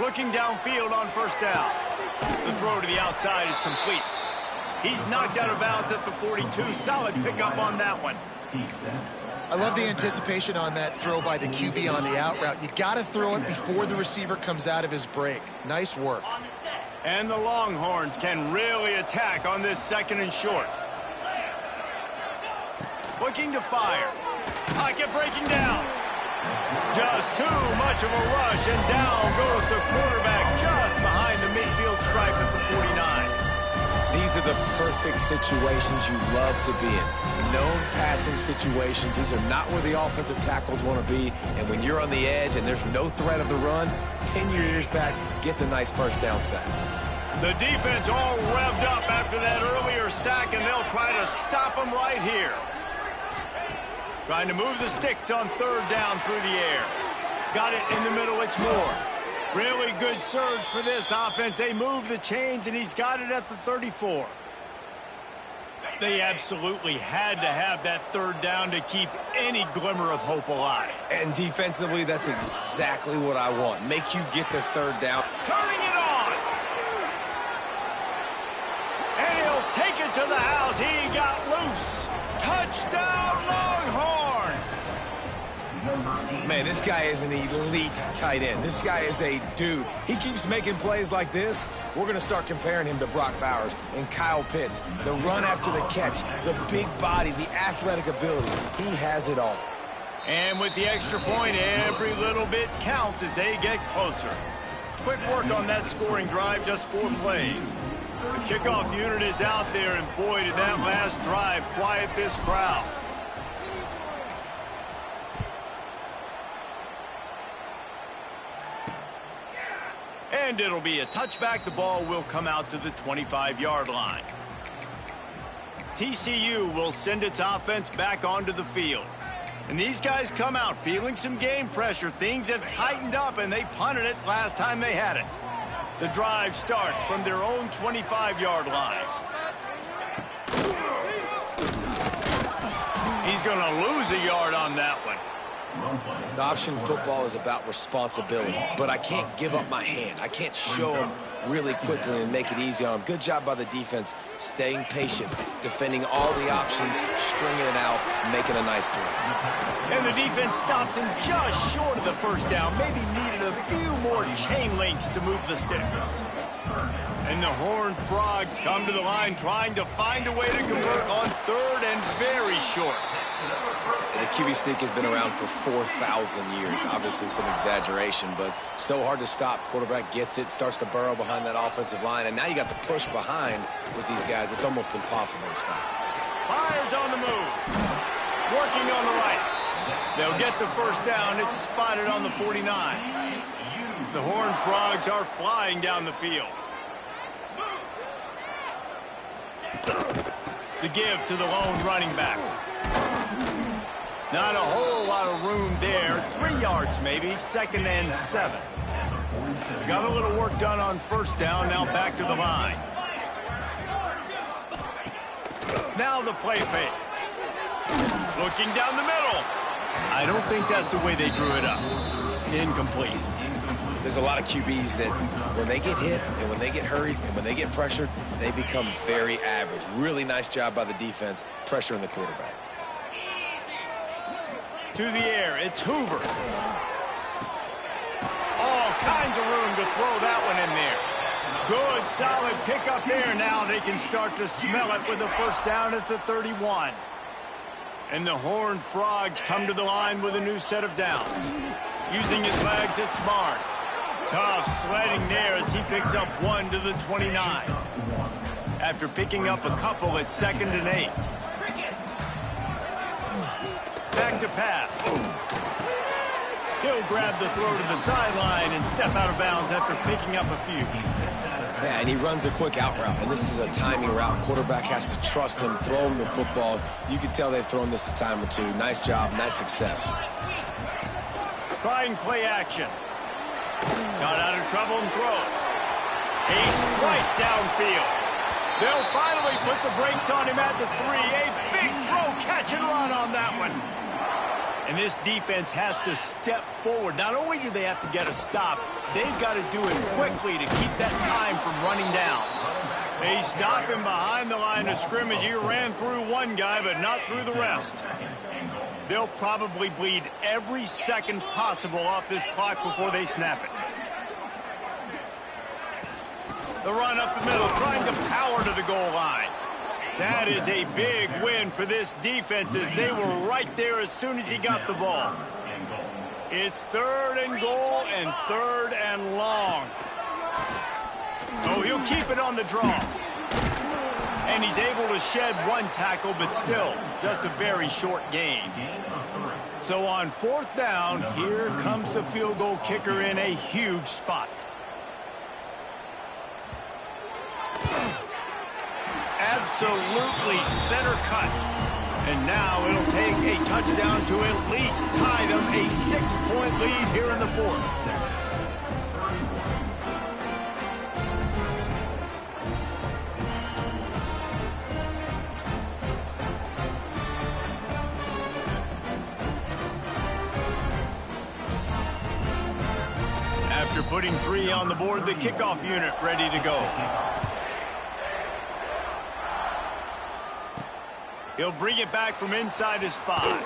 Looking downfield on first down. The throw to the outside is complete. He's knocked out of bounds at the 42. Solid pickup on that one. I love the anticipation on that throw by the QB on the out route. You got to throw it before the receiver comes out of his break. Nice work. And the Longhorns can really attack on this second and short. Looking to fire. Pocket breaking down. Just too much of a rush, and down goes the quarterback just behind the midfield stripe at the 49. These are the perfect situations you love to be in. Known passing situations. These are not where the offensive tackles want to be. And when you're on the edge and there's no threat of the run, pin your ears back, get the nice first down sack. The defense all revved up after that earlier sack, and they'll try to stop them right here. Trying to move the sticks on third down through the air. Got it in the middle, it's Moore. Really good surge for this offense. They move the chains, and he's got it at the 34. They absolutely had to have that third down to keep any glimmer of hope alive. And defensively, that's exactly what I want. Make you get the third down. Turning it on! And he'll take it to the house. He got loose. Touchdown, Longhorns! Man, this guy is an elite tight end. This guy is a dude. He keeps making plays like this. We're going to start comparing him to Brock Bowers and Kyle Pitts. The run after the catch, the big body, the athletic ability. He has it all. And with the extra point, every little bit counts as they get closer. Quick work on that scoring drive, just 4 plays. The kickoff unit is out there, and boy, did that last drive quiet this crowd. And it'll be a touchback. The ball will come out to the 25-yard line. TCU will send its offense back onto the field. And these guys come out feeling some game pressure. Things have tightened up, and they punted it last time they had it. The drive starts from their own 25-yard line. He's going to lose a yard on that one. The option football is about responsibility, but I can't give up my hand. I can't show them really quickly and make it easy on them. Good job by the defense, staying patient, defending all the options, stringing it out, making a nice play. And the defense stops him just short of the first down. Maybe needed a few more chain links to move the sticks. And the Horned Frogs come to the line trying to find a way to convert on third and very short. The QB sneak has been around for 4,000 years. Obviously some exaggeration, but so hard to stop. Quarterback gets it, starts to burrow behind that offensive line, and now you got the push behind with these guys. It's almost impossible to stop. Fires on the move. Working on the right. They'll get the first down. It's spotted on the 49. The Horned Frogs are flying down the field. The give to the lone running back. Not a whole lot of room there. 3 yards maybe, 2nd and 7. Got a little work done on first down, now back to the line. Now the play fake. Looking down the middle. I don't think that's the way they drew it up. Incomplete. There's a lot of QBs that when they get hit and when they get hurried and when they get pressured, they become very average. Really nice job by the defense, pressuring the quarterback. To the air, it's Hoover. All kinds of room to throw that one in there. Good, solid pickup there. Now they can start to smell it with a first down at the 31. And the Horned Frogs come to the line with a new set of downs. Using his legs, it's Barnes. Tough sledding there as he picks up 1 to the 29. After picking up a couple at 2nd and 8. Back to pass. He'll grab the throw to the sideline and step out of bounds after picking up a few. Yeah, and he runs a quick out route, and this is a timing route. Quarterback has to trust him, throw him the football. You can tell they've thrown this a time or two. Nice job, nice success. Trying play action. Got out of trouble and throws. A strike downfield. They'll finally put the brakes on him at the 3. A big throw, catch and run on that one. And this defense has to step forward. Not only do they have to get a stop, they've got to do it quickly to keep that time from running down. They stop him behind the line of scrimmage. He ran through one guy, but not through the rest. They'll probably bleed every second possible off this clock before they snap it. The run up the middle, trying to power to the goal line. That is a big win for this defense as they were right there as soon as he got the ball. It's 3rd and goal and 3rd and long. Oh, he'll keep it on the draw. And he's able to shed 1 tackle, but still just a very short gain. So on 4th down, here comes the field goal kicker in a huge spot. Absolutely center cut. And now it'll take a touchdown to at least tie them a 6-point lead here in the 4th. After putting 3 on the board, the kickoff unit ready to go. He'll bring it back from inside his 5.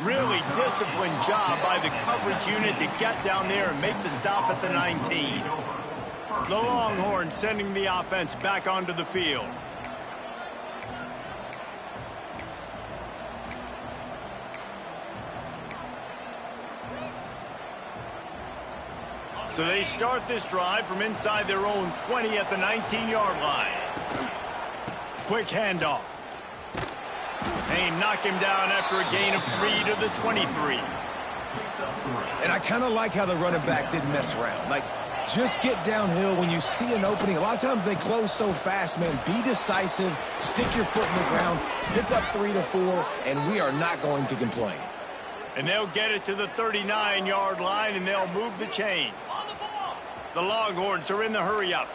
Really disciplined job by the coverage unit to get down there and make the stop at the 19. The Longhorns sending the offense back onto the field. So they start this drive from inside their own 20 at the 19-yard line. Quick handoff. They knock him down after a gain of 3 to the 23. And I kind of like how the running back didn't mess around. Like, just get downhill when you see an opening. A lot of times they close so fast, man. Be decisive, stick your foot in the ground, pick up 3 to 4, and we are not going to complain. And they'll get it to the 39-yard line, and they'll move the chains. The Longhorns are in the hurry-up.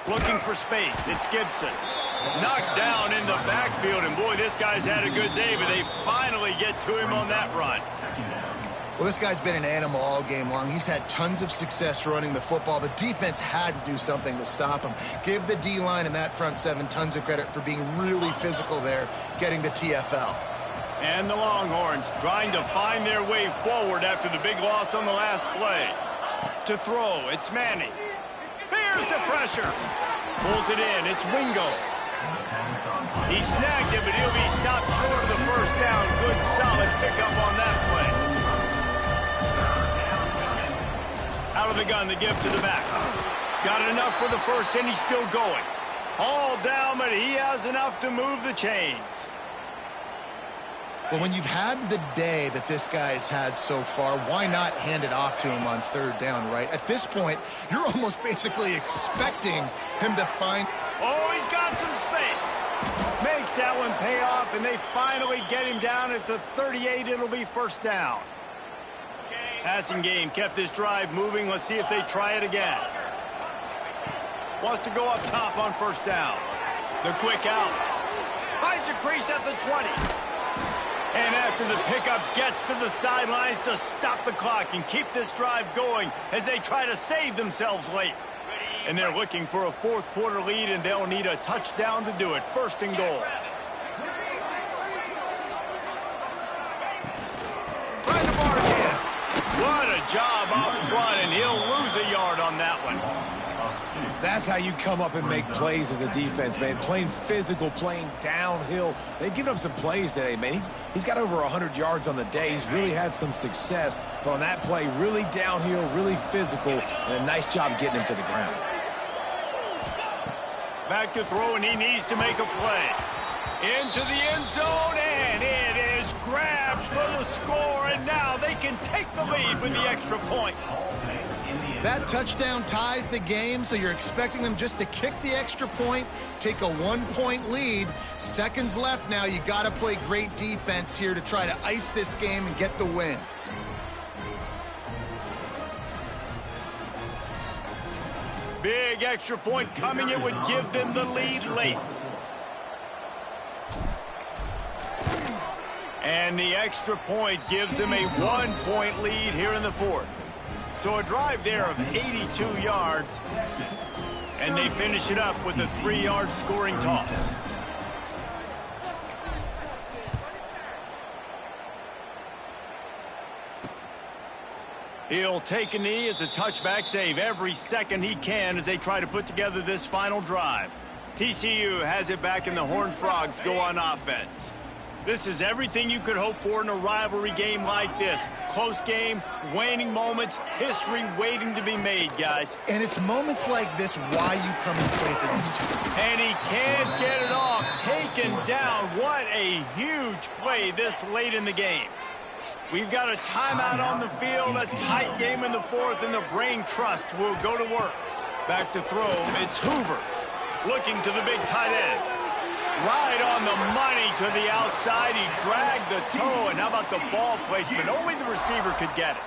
Looking for space. It's Gibson. Knocked down in the backfield, and boy, this guy's had a good day, but they finally get to him on that run. Well, this guy's been an animal all game long. He's had tons of success running the football. The defense had to do something to stop him. Give the D-line and that front 7 tons of credit for being really physical there, getting the TFL. And the Longhorns trying to find their way forward after the big loss on the last play. To throw, it's Manning. Here's the pressure. Pulls it in, it's Wingo. He snagged it, but he'll be stopped short of the first down. Good, solid pickup on that play. Out of the gun, the give to the back. Got enough for the first, and he's still going. All down, but he has enough to move the chains. Well, when you've had the day that this guy's had so far, why not hand it off to him on 3rd down, right? At this point, you're almost basically expecting him to find... Oh, he's got some space. Makes that one pay off, and they finally get him down at the 38. It'll be 1st down. Passing game kept this drive moving. Let's see if they try it again. Wants to go up top on 1st down. The quick out. Finds a crease at the 20. And after the pickup, gets to the sidelines to stop the clock and keep this drive going as they try to save themselves late. And they're looking for a 4th quarter lead, and they'll need a touchdown to do it. 1st and goal. Trying to barge in. What a job up front, and he'll lose a yard on that. That's how you come up and make plays as a defense, man. Playing physical, playing downhill. They've given up some plays today, man. He's got over 100 yards on the day. He's really had some success. But on that play, really downhill, really physical, and a nice job getting him to the ground. Back to throw, and he needs to make a play. Into the end zone, and it is grabbed for the score, and now they can take the lead with the extra point. That touchdown ties the game, so you're expecting them just to kick the extra point, take a 1-point lead. Seconds left now. You got to play great defense here to try to ice this game and get the win. Big extra point coming. It would give them the lead late. And the extra point gives them a 1-point lead here in the fourth. So a drive there of 82 yards, and they finish it up with a 3-yard scoring toss. He'll take a knee as a touchback, save every second he can as they try to put together this final drive. TCU has it back, and the Horned Frogs go on offense. This is everything you could hope for in a rivalry game like this. Close game, waning moments, history waiting to be made, guys. And it's moments like this why you come and play for these two. And he can't get it off. Taken down. What a huge play this late in the game. We've got a timeout on the field, a tight game in the fourth, and the Brain Trust will go to work. Back to throw, it's Hoover looking to the big tight end. Right on the money to the outside. He dragged the toe, and how about the ball placement? Only the receiver could get it.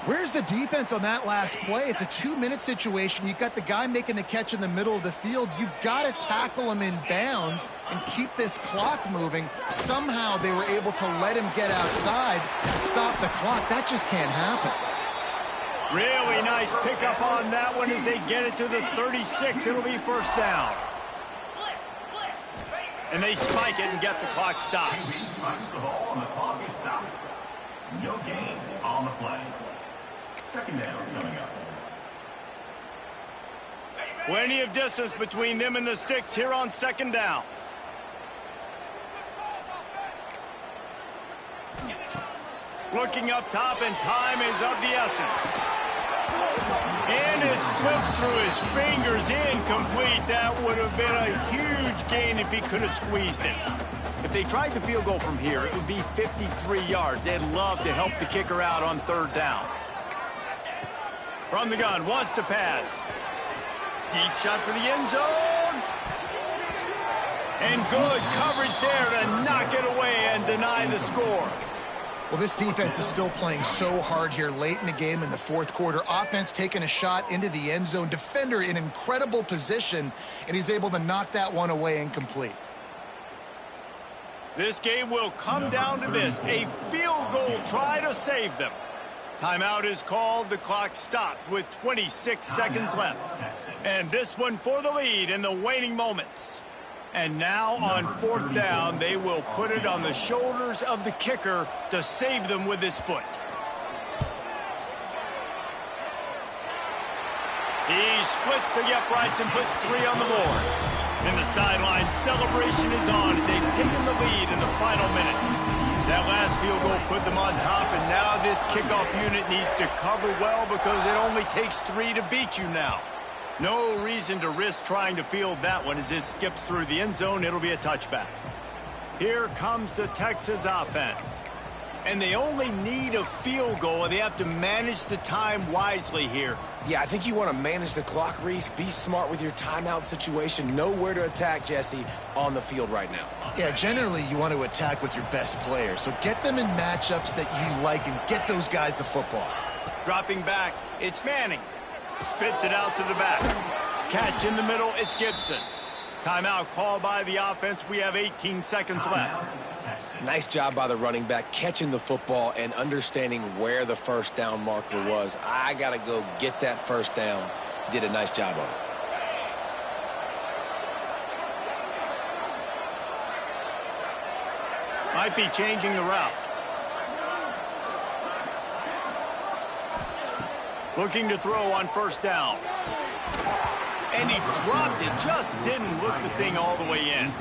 Where's the defense on that last play? It's a 2-minute situation. You've got the guy making the catch in the middle of the field. You've got to tackle him in bounds and keep this clock moving. Somehow they were able to let him get outside and stop the clock. That just can't happen. Really nice pickup on that one as they get it to the 36. It'll be first down. And they spike it and get the clock stopped. He spikes the ball and the clock is stopped. No gain on the play. Second down coming up. Plenty of distance between them and the sticks here on second down. Looking up top, and time is of the essence. And it slips through his fingers, incomplete. That would have been a huge gain if he could have squeezed it. If they tried the field goal from here, it would be 53 yards. They'd love to help the kicker out on third down. From the gun, wants to pass. Deep shot for the end zone. And good coverage there to knock it away and deny the score. Well, this defense is still playing so hard here late in the game in the fourth quarter. Offense taking a shot into the end zone. Defender in incredible position, and he's able to knock that one away incomplete. This game will come down to this. A field goal try to save them. Timeout is called. The clock stopped with 26 seconds left. And this one for the lead in the waning moments. And now on fourth down, they will put it on the shoulders of the kicker to save them with his foot. He splits the uprights and puts 3 on the board. And the sideline celebration is on as they've taken the lead in the final minute. That last field goal put them on top, and now this kickoff unit needs to cover well because it only takes 3 to beat you now. No reason to risk trying to field that one as it skips through the end zone. It'll be a touchback. Here comes the Texas offense. And they only need a field goal, and they have to manage the time wisely here. Yeah, I think you want to manage the clock, Reese. Be smart with your timeout situation. Know where to attack, Jesse, on the field right now. Yeah, generally you want to attack with your best players. So get them in matchups that you like and get those guys the football. Dropping back, it's Manning. Spits it out to the back. Catch in the middle, it's Gibson. Timeout called by the offense. We have 18 seconds left. Nice job by the running back catching the football and understanding where the first down marker was. I got to go get that first down. He did a nice job of it. Might be changing the route. Looking to throw on first down. And he dropped it. Just didn't look the thing all the way in.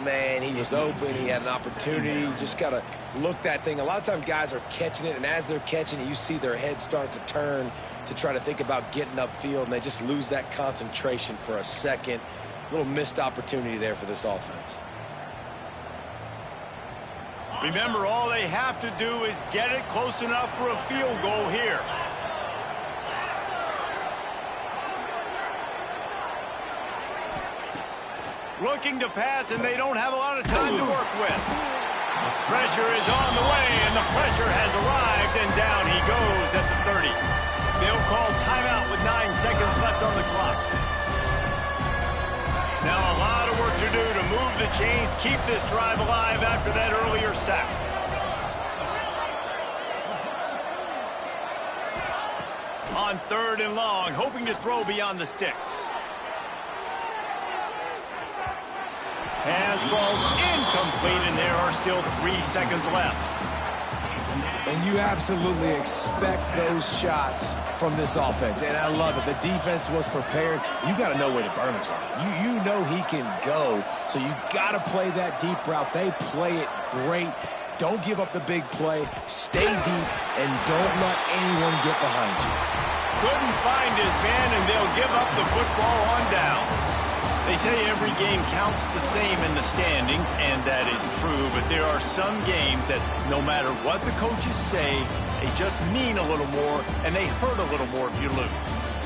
Man, he was open. He had an opportunity. You just got to look that thing. A lot of times guys are catching it, and as they're catching it, you see their head start to turn to try to think about getting upfield, and they just lose that concentration for a second. Little missed opportunity there for this offense. Remember, all they have to do is get it close enough for a field goal here. Looking to pass, and they don't have a lot of time to work with. Pressure is on the way, and the pressure has arrived, and down he goes at the 30. They'll call timeout with 9 seconds left on the clock. Now a lot of work to do to move the chains, keep this drive alive after that earlier sack. On 3rd and long, hoping to throw beyond the sticks. Pass falls incomplete, and there are still 3 seconds left. And you absolutely expect those shots from this offense, and I love it. The defense was prepared. You got to know where the burners are. You know he can go, so you got to play that deep route. They play it great. Don't give up the big play. Stay deep, and don't let anyone get behind you. Couldn't find his man, and they'll give up the football on downs. They say every game counts the same in the standings, and that is true, but there are some games that no matter what the coaches say, they just mean a little more, and they hurt a little more if you lose.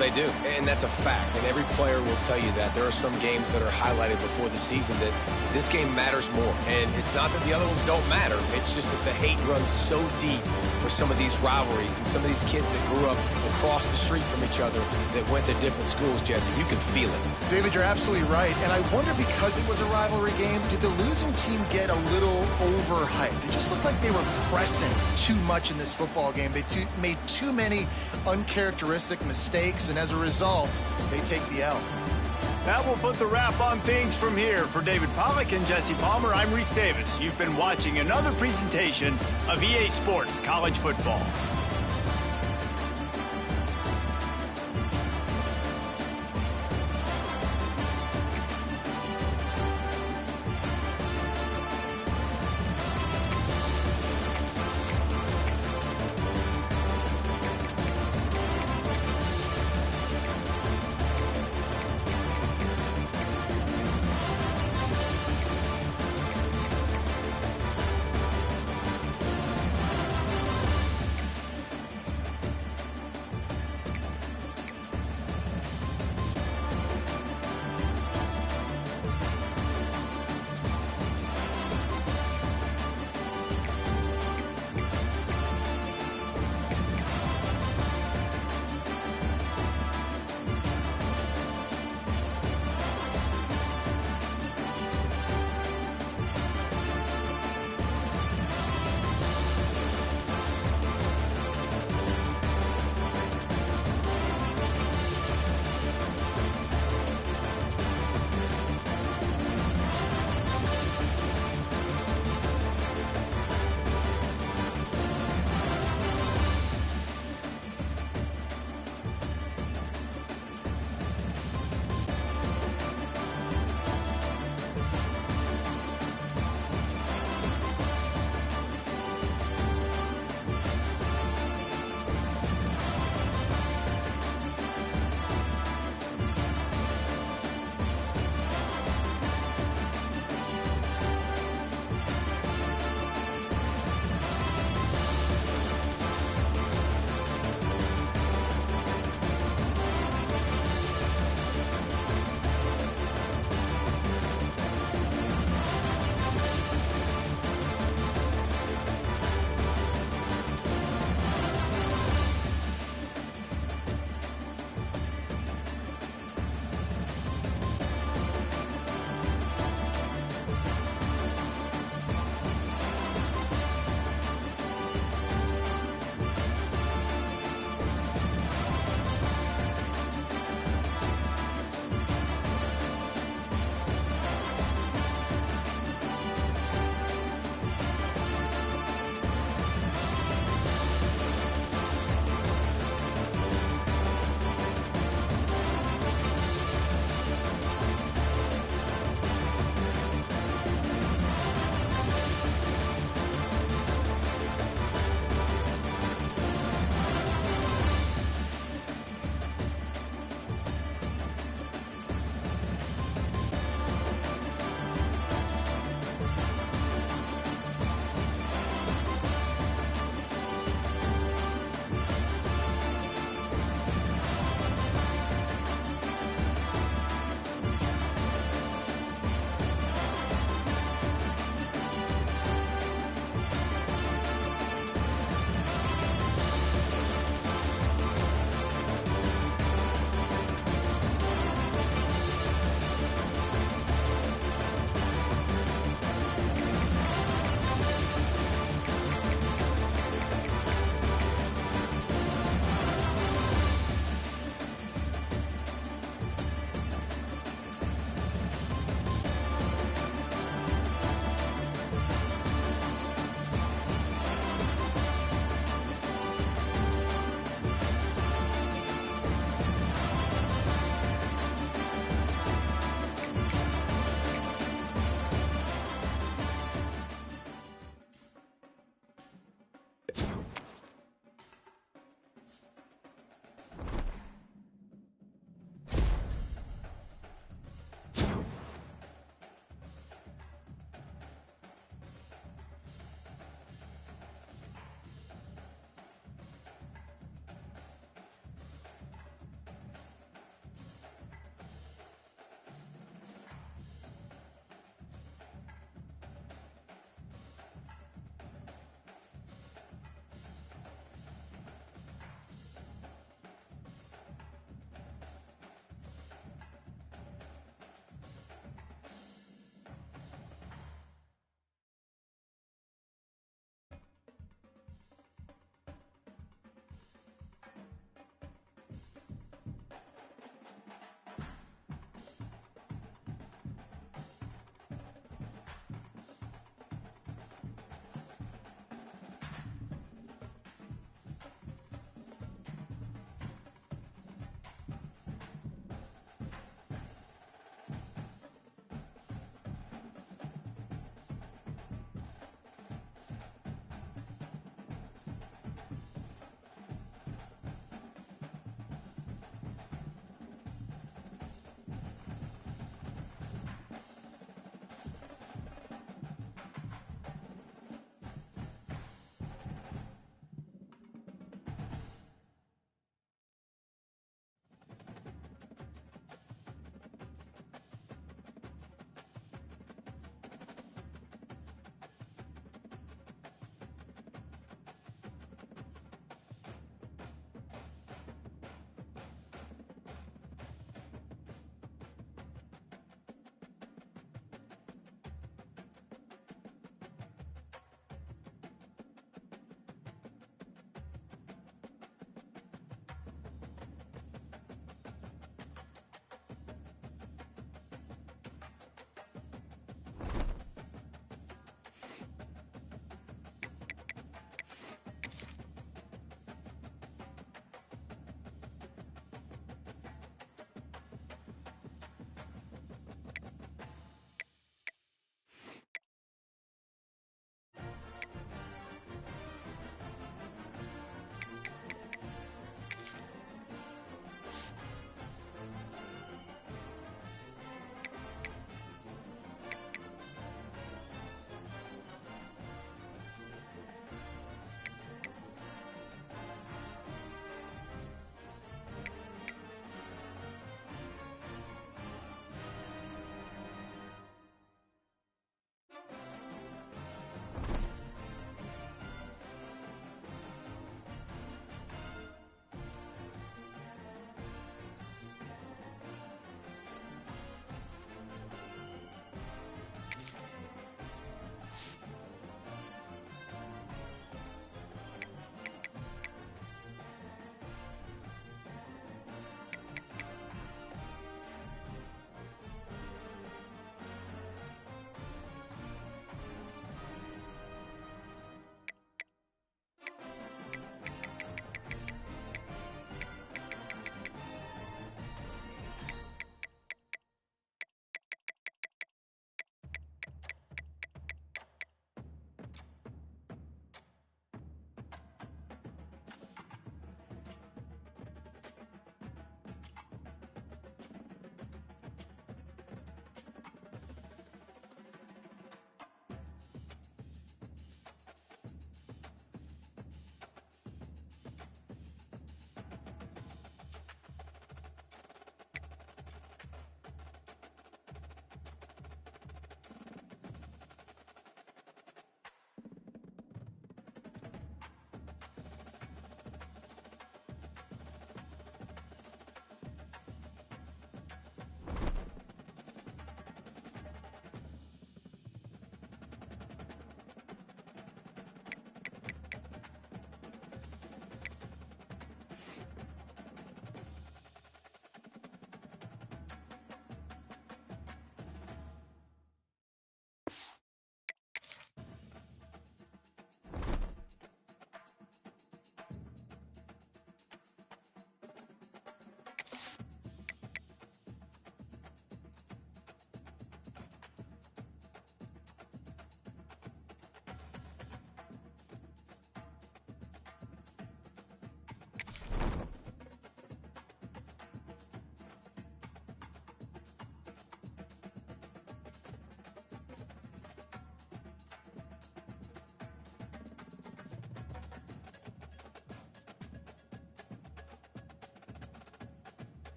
They do, and that's a fact, and every player will tell you that. There are some games that are highlighted before the season that this game matters more, and it's not that the other ones don't matter. It's just that the hate runs so deep for some of these rivalries and some of these kids that grew up across the street from each other that went to different schools, Jesse. You can feel it. David, you're absolutely right, and I wonder, because it was a rivalry game, did the losing team get a little overhyped? It just looked like they were pressing too much in this football game. They made too many uncharacteristic mistakes, and as a result, they take the L. That will put the wrap on things from here. For David Pollack and Jesse Palmer, I'm Reese Davis. You've been watching another presentation of EA Sports College Football.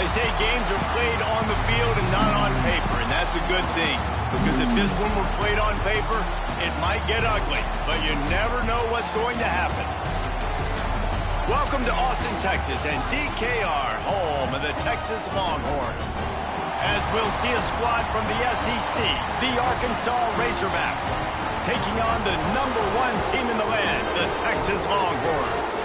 They say games are played on the field and not on paper, and that's a good thing. Because if this one were played on paper, it might get ugly, but you never know what's going to happen. Welcome to Austin, Texas, and DKR, home of the Texas Longhorns. As we'll see a squad from the SEC, the Arkansas Razorbacks, taking on the #1 team in the land, the Texas Longhorns.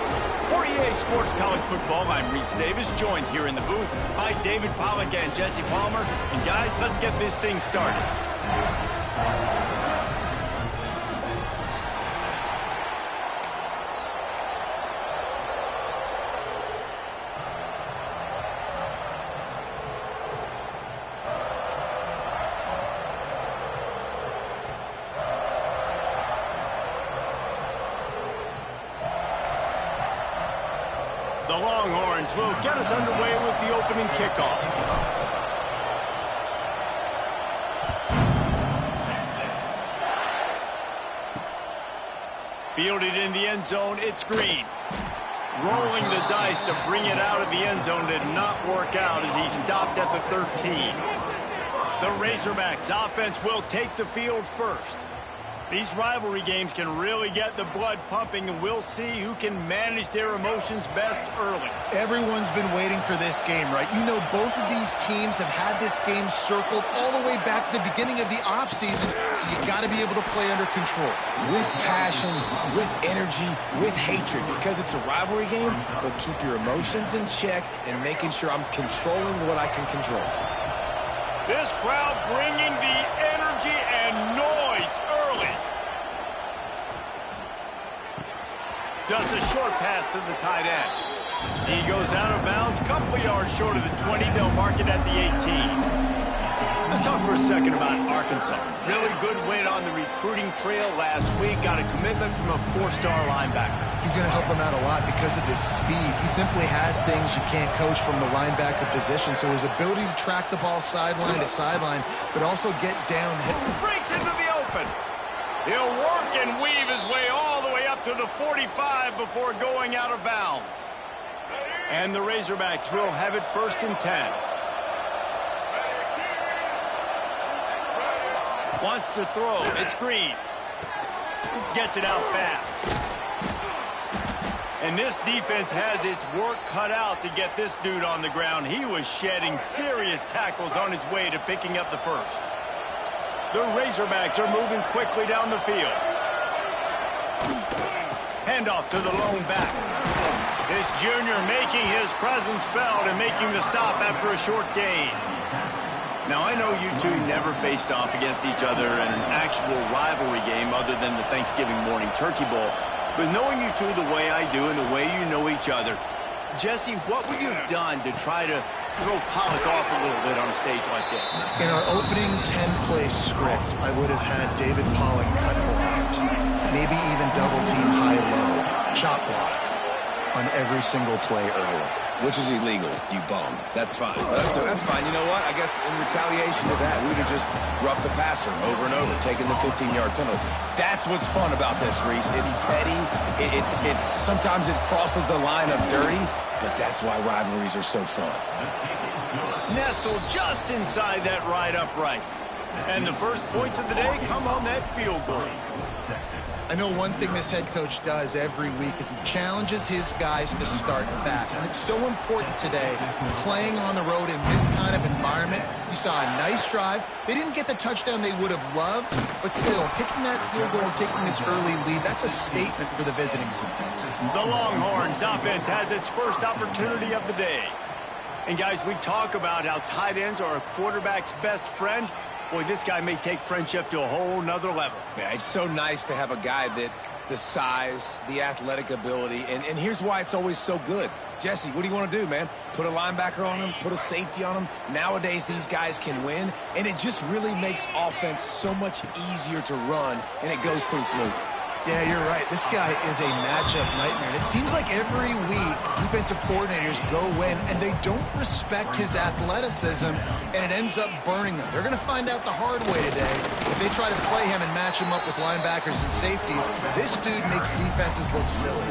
For EA Sports College Football, I'm Reese Davis, joined here in the booth by David Pollack and Jesse Palmer. And guys, let's get this thing started. The Longhorns will get us underway with the opening kickoff. Fielded in the end zone, it's Green. Rolling the dice to bring it out of the end zone did not work out as he stopped at the 13. The Razorbacks offense will take the field first. These rivalry games can really get the blood pumping, and we'll see who can manage their emotions best early. Everyone's been waiting for this game, right? You know, both of these teams have had this game circled all the way back to the beginning of the offseason, so you got to be able to play under control. With passion, with energy, with hatred, because it's a rivalry game, but keep your emotions in check and making sure I'm controlling what I can control. This crowd bringing the energy and noise early. Just a short pass to the tight end. He goes out of bounds, couple yards short of the 20. They'll mark it at the 18. Let's talk for a second about Arkansas. Really good win on the recruiting trail last week. Got a commitment from a 4-star linebacker. He's going to help him out a lot because of his speed. He simply has things you can't coach from the linebacker position. So his ability to track the ball sideline to sideline, but also get downhill. Breaks into the open. He'll work and weave his way all the way up to the 45 before going out of bounds. And the Razorbacks will have it 1st and 10. Wants to throw. It's Green. Gets it out fast. And this defense has its work cut out to get this dude on the ground. He was shedding serious tackles on his way to picking up the first. The Razorbacks are moving quickly down the field. Handoff to the lone back. This junior making his presence felt and making the stop after a short gain. Now, I know you two never faced off against each other in an actual rivalry game other than the Thanksgiving morning Turkey Bowl. But knowing you two the way I do and the way you know each other, Jesse, what would you have done to try to throw Pollack off a little bit on a stage like this? In our opening 10-play script, I would have had David Pollack cut blocked, maybe even double-team high-low, chop blocked on every single play early. Which is illegal, you bum. That's fine. That's fine. You know what? I guess in retaliation to that, we would have just roughed the passer over and over, taking the 15-yard penalty. That's what's fun about this, Reese. It's petty. It's sometimes it crosses the line of dirty, but that's why rivalries are so fun. Nestled just inside that right upright. And the first points of the day come on that field goal. I know one thing this head coach does every week is he challenges his guys to start fast. And it's so important today, playing on the road in this kind of environment. You saw a nice drive. They didn't get the touchdown they would have loved, but still, kicking that field goal and taking this early lead, that's a statement for the visiting team. The Longhorns offense has its first opportunity of the day. And guys, we talk about how tight ends are a quarterback's best friend. Boy, this guy may take friendship to a whole nother level. Yeah, it's so nice to have a guy that the size, the athletic ability, and here's why it's always so good. Jesse, what do you want to do, man? Put a linebacker on him, put a safety on him. Nowadays, these guys can win, and it just really makes offense so much easier to run, and it goes pretty smooth. Yeah, you're right. This guy is a matchup nightmare. And it seems like every week defensive coordinators go in and they don't respect his athleticism, and it ends up burning them. They're going to find out the hard way today. If they try to play him and match him up with linebackers and safeties, this dude makes defenses look silly.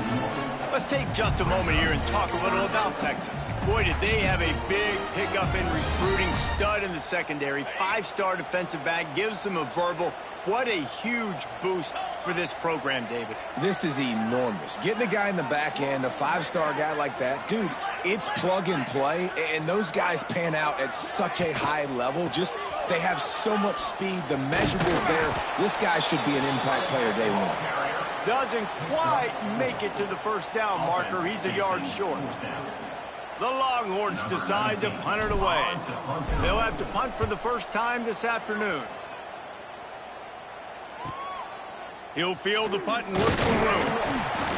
Let's take just a moment here and talk a little about Texas. Boy, did they have a big pickup in recruiting. Stud in the secondary, 5-star defensive back, gives them a verbal. What a huge boost for this program, David. This is enormous. Getting a guy in the back end, a 5-star guy like that, dude, it's plug and play, and those guys pan out at such a high level. Just, they have so much speed. The measurables there. This guy should be an impact player day one. Doesn't quite make it to the first down marker. He's a yard short. The Longhorns decide to punt it away. They'll have to punt for the first time this afternoon. He'll field the punt and look for room.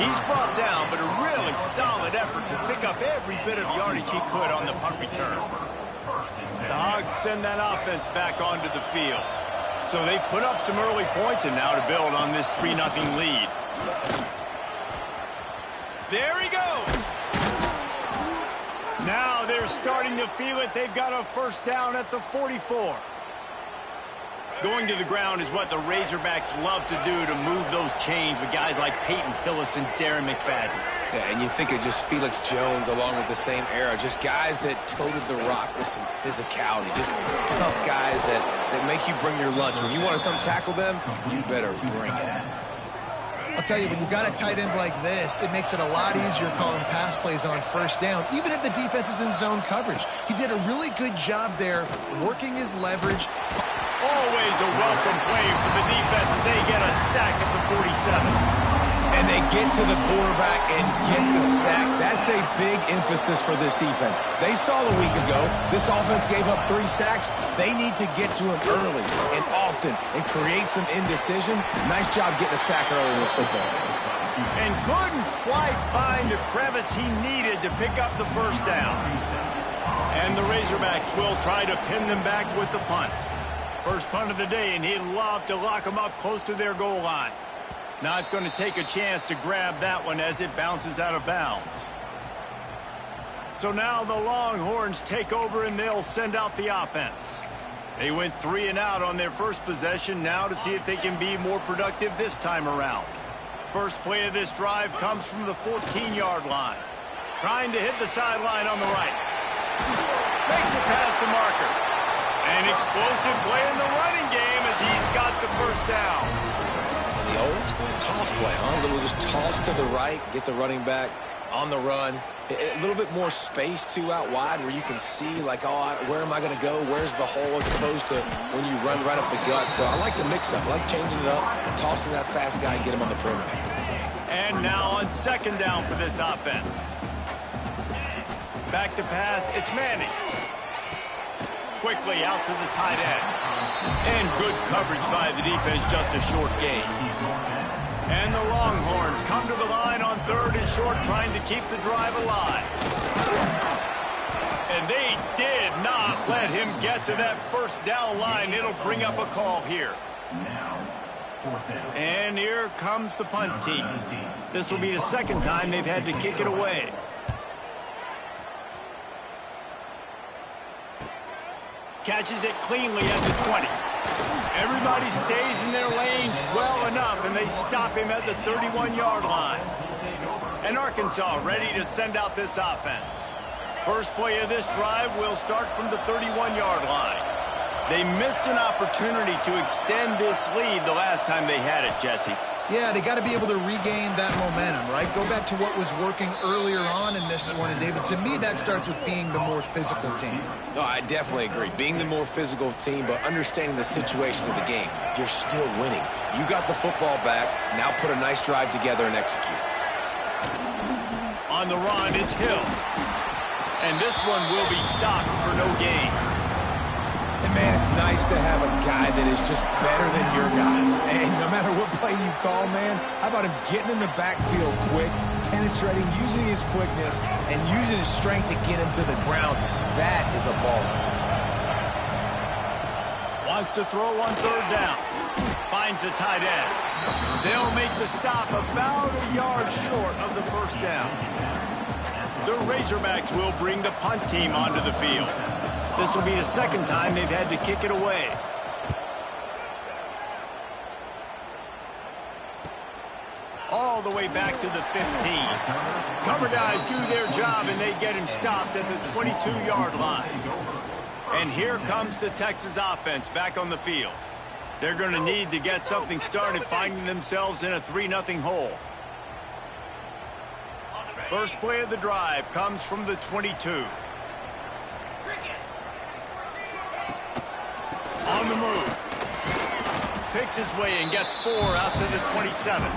He's brought down, but a really solid effort to pick up every bit of yardage he could on the punt return. The Hogs send that offense back onto the field. So they've put up some early points and now to build on this 3-0 lead. There he goes. Now they're starting to feel it. They've got a first down at the 44. Going to the ground is what the Razorbacks love to do to move those chains with guys like Peyton Hillis and Darren McFadden. Yeah, and you think of just Felix Jones along with the same era, just guys that toted the rock with some physicality, just tough guys that make you bring your lunch. When you want to come tackle them, you better bring it. I'll tell you, when you've got a tight end like this, it makes it a lot easier calling pass plays on first down, even if the defense is in zone coverage. He did a really good job there, working his leverage. Always a welcome play for the defense as they get a sack at the 47. And they get to the quarterback and get the sack. That's a big emphasis for this defense. They saw a week ago, this offense gave up 3 sacks. They need to get to him early and often and create some indecision. Nice job getting a sack early in this football game. And couldn't quite find the crevice he needed to pick up the first down. And the Razorbacks will try to pin them back with the punt. First punt of the day, and he'd love to lock them up close to their goal line. Not going to take a chance to grab that one as it bounces out of bounds. So now the Longhorns take over and they'll send out the offense. They went 3 and out on their first possession, now to see if they can be more productive this time around. First play of this drive comes from the 14-yard line. Trying to hit the sideline on the right. Makes it past the marker. An explosive play in the running game as he's got the first down. And the old school toss play, huh? A little just toss to the right, get the running back on the run. A little bit more space, too, out wide where you can see, like, oh, where am I going to go? Where's the hole as opposed to when you run right up the gut. So I like the mix-up. I like changing it up and tossing that fast guy and get him on the perimeter. And now on second down for this offense. Back to pass, it's Manning. Quickly out to the tight end. And good coverage by the defense, just a short gain. And the Longhorns come to the line on third and short, trying to keep the drive alive. And they did not let him get to that first down line. It'll bring up a call here. And here comes the punt team. This will be the second time they've had to kick it away. Catches it cleanly at the 20. Everybody stays in their lanes well enough, and they stop him at the 31-yard line. And Arkansas ready to send out this offense. First play of this drive will start from the 31-yard line. They missed an opportunity to extend this lead the last time they had it, Jesse. Yeah, they got to be able to regain that momentum, right? Go back to what was working earlier on in this one. And, David, to me, that starts with being the more physical team. No, I definitely agree. Being the more physical team, but understanding the situation of the game. You're still winning. You got the football back. Now put a nice drive together and execute. On the run, it's Hill. And this one will be stopped for no gain. And, man, it's nice to have a guy that is just better than your guys. And no matter what play you call, man, how about him getting in the backfield quick, penetrating, using his quickness, and using his strength to get him to the ground. That is a ball. Wants to throw on third down. Finds the tight end. They'll make the stop about a yard short of the first down. The Razorbacks will bring the punt team onto the field. This will be the second time they've had to kick it away. all the way back to the 15. Cover guys do their job, and they get him stopped at the 22-yard line. And here comes the Texas offense back on the field. They're going to need to get something started, finding themselves in a 3-0 hole. First play of the drive comes from the 22. On the move. Picks his way and gets 4 out to the 27.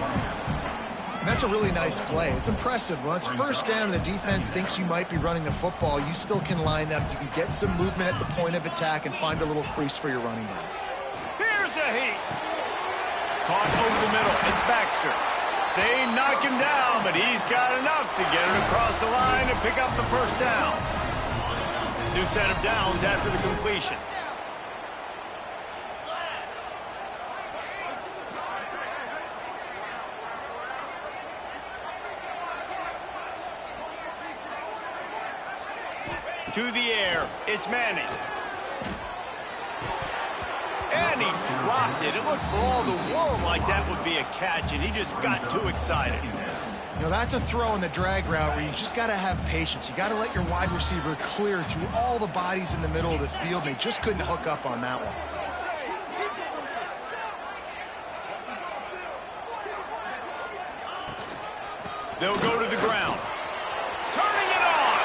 And that's a really nice play. It's impressive. When it's first down and the defense thinks you might be running the football, you still can line up. You can get some movement at the point of attack and find a little crease for your running back. Here's a heat. Caught over the middle. It's Baxter. They knock him down, but he's got enough to get it across the line and pick up the first down. New set of downs after the completion. To the air, it's Manning. And he dropped it. It looked for all the world like that would be a catch, and he just got too excited. You know, that's a throw in the drag route where you just got to have patience. You got to let your wide receiver clear through all the bodies in the middle of the field, and they just couldn't hook up on that one. They'll go to the ground. Turning it on.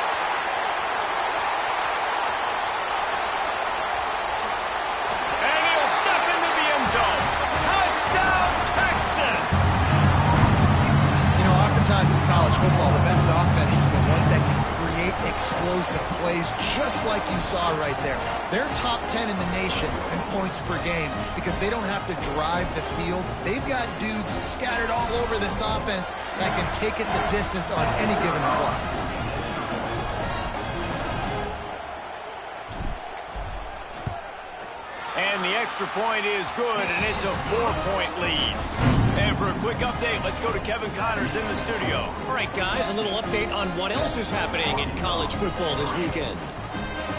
And he'll step into the end zone. Touchdown, Texas! You know, oftentimes in college football, the best offenses are the ones that can create explosive plays, just like you saw right there. They're top 10 in the nation in points per game because they don't have to drive the field. They've got dudes scattered all over this offense that can take it the distance on any given play. And the extra point is good, and it's a 4-point lead. And for a quick update, let's go to Kevin Connors in the studio. All right, guys, a little update on what else is happening in college football this weekend.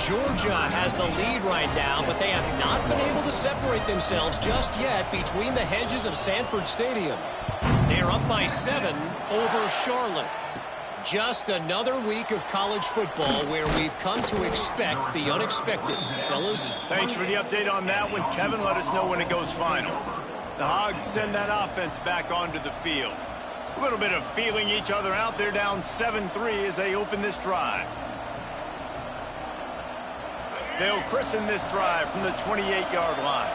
Georgia has the lead right now, but they have not been able to separate themselves just yet between the hedges of Sanford Stadium. They're up by 7 over Charlotte. Just another week of college football where we've come to expect the unexpected. Fellas? Thanks for the update on that one, Kevin. Let us know when it goes final. The Hogs send that offense back onto the field. A little bit of feeling each other out. They're down 7-3 as they open this drive. They'll christen this drive from the 28-yard line.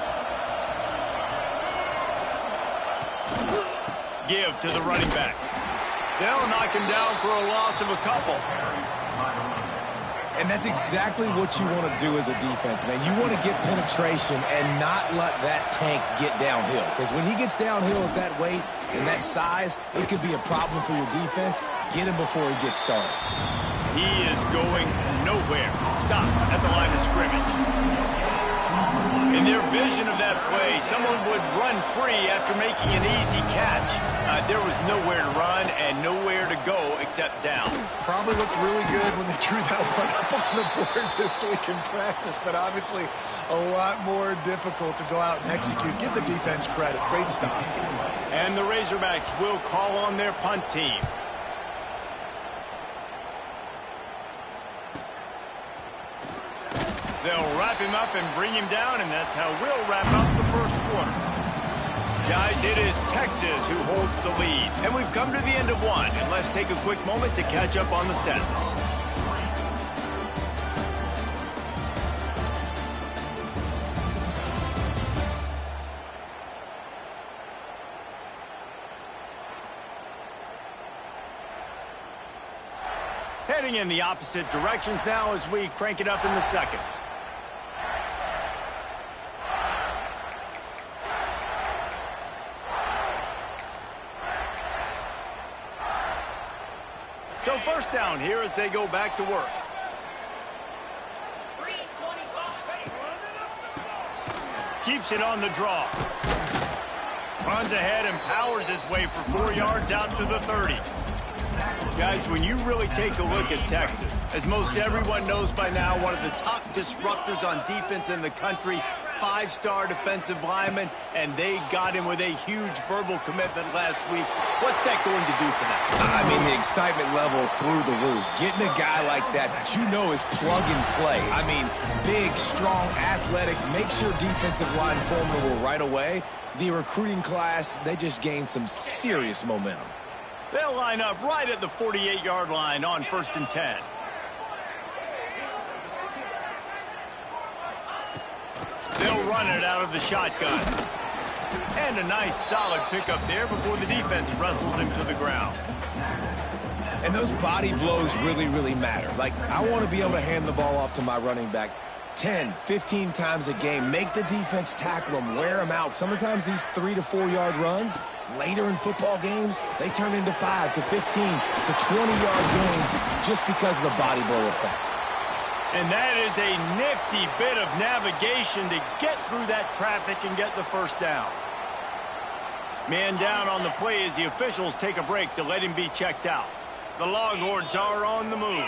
Give to the running back. They'll knock him down for a loss of a couple. And that's exactly what you want to do as a defense, man. You want to get penetration and not let that tank get downhill. Because when he gets downhill at that weight and that size, it could be a problem for your defense. Get him before he gets started. He is going nowhere. Stop at the line of scrimmage. In their vision of that play, someone would run free after making an easy catch. There was nowhere to run and nowhere to go except down. Probably looked really good when they drew that one up on the board this week in practice, but obviously a lot more difficult to go out and execute. Give the defense credit. Great stop. And the Razorbacks will call on their punt team. They'll wrap him up and bring him down, and that's how we'll wrap up the first quarter. Guys, it is Texas who holds the lead, and we've come to the end of one, and let's take a quick moment to catch up on the stats. Heading in the opposite directions now as we crank it up in the second. So first down here as they go back to work. Keeps it on the draw. Runs ahead and powers his way for 4 yards out to the 30. Guys, when you really take a look at Texas, as most everyone knows by now, one of the top disruptors on defense in the country, 5-star defensive lineman, and they got him with a huge verbal commitment last week. What's that going to do for them? I mean, the excitement level through the roof. Getting a guy like that you know is plug and play. I mean, big, strong, athletic, makes your defensive line formidable right away. The recruiting class, they just gained some serious momentum. They'll line up right at the 48-yard line on 1st and 10. They'll run it out of the shotgun. And a nice solid pickup there before the defense wrestles him to the ground. And those body blows really, really matter. Like, I want to be able to hand the ball off to my running back 10, 15 times a game. Make the defense tackle them, wear them out. Sometimes these 3 to 4 yard runs, later in football games, they turn into 5 to 15 to 20-yard games just because of the body blow effect. And that is a nifty bit of navigation to get through that traffic and get the first down. Man down on the play as the officials take a break to let him be checked out. The Longhorns are on the move.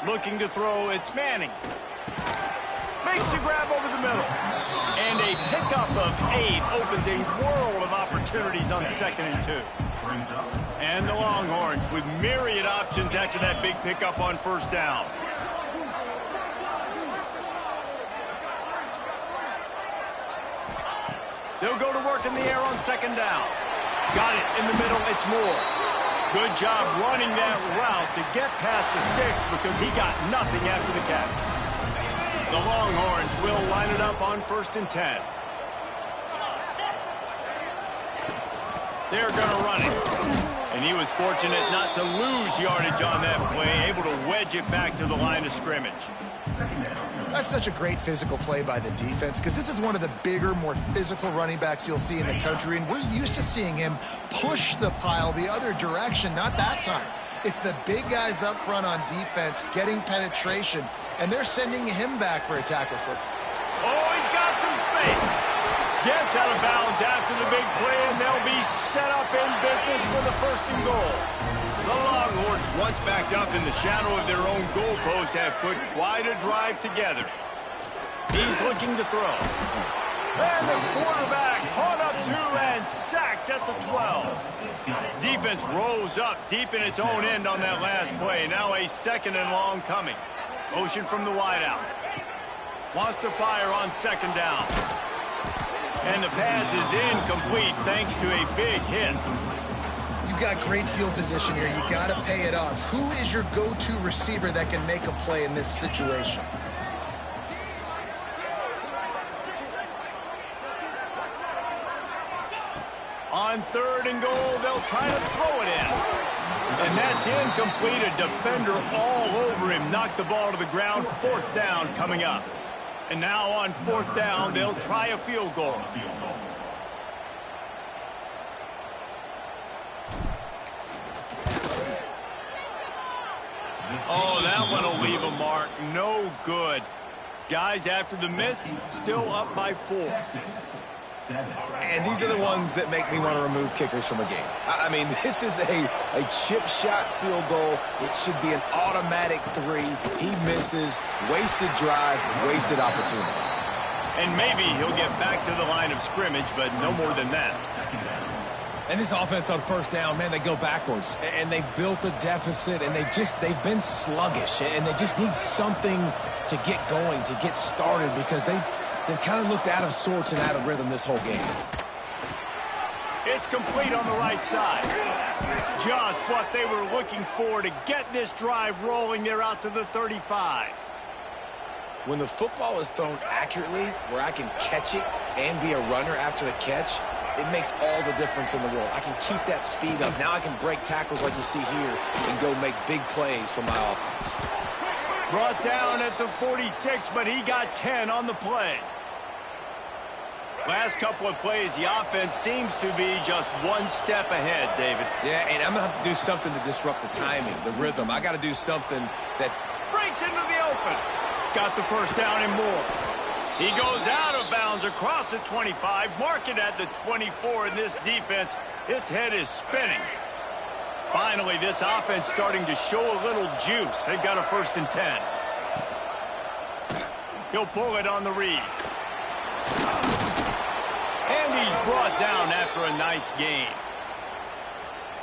Looking to throw, it's Manning. Makes the grab over the middle. And a pickup of 8 opens a world of opportunities on 2nd and 2. And the Longhorns with myriad options after that big pickup on 1st down. They'll go to work in the air on 2nd down. Got it in the middle, it's Moore. Good job running that route to get past the sticks because he got nothing after the catch. The Longhorns will line it up on 1st and 10. They're going to run it. And he was fortunate not to lose yardage on that play, able to wedge it back to the line of scrimmage. That's such a great physical play by the defense because this is one of the bigger, more physical running backs you'll see in the country, and we're used to seeing him push the pile the other direction. Not that time. It's the big guys up front on defense getting penetration, and they're sending him back for a tackle for. Oh, he's got some space. Gets out of bounds after the big play, and they'll be set up in business for the 1st and goal. The Longhorns, once backed up in the shadow of their own goalpost, have put quite a drive together. He's looking to throw. And the quarterback caught up to and sacked at the 12. Defense rose up deep in its own end on that last play. Now a 2nd and long coming. Motion from the wideout. Wants to fire on 2nd down. And the pass is incomplete thanks to a big hit. You've got great field position here. You got to pay it off. Who is your go-to receiver that can make a play in this situation? On 3rd and goal, they'll try to throw it in. And that's incomplete. A defender all over him. Knocked the ball to the ground. 4th down coming up. And now on 4th down, they'll try a field goal. Oh, that one will leave a mark. No good. Guys, after the miss, still up by 4. And these are the ones that make me want to remove kickers from a game. I mean, this is a chip shot field goal. It should be an automatic 3. He misses, wasted drive, wasted opportunity. And maybe he'll get back to the line of scrimmage, but no more than that. And this offense on 1st down, man, they go backwards. And they built a deficit, and they've been sluggish. And they just need something to get going, to get started, because they've kind of looked out of sorts and out of rhythm this whole game. It's complete on the right side. Just what they were looking for to get this drive rolling. They're out to the 35. When the football is thrown accurately, where I can catch it and be a runner after the catch, it makes all the difference in the world. I can keep that speed up. Now I can break tackles like you see here and go make big plays for my offense. Brought down at the 46, but he got 10 on the play. Last couple of plays, the offense seems to be just one step ahead, David. Yeah, and I'm going to have to do something to disrupt the timing, the rhythm. I got to do something that breaks into the open. Got the 1st down and more. He goes out of bounds across the 25, marking at the 24, and this defense, its head is spinning. Finally, this offense starting to show a little juice. They've got a 1st and 10. He'll pull it on the read. And he's brought down after a nice gain.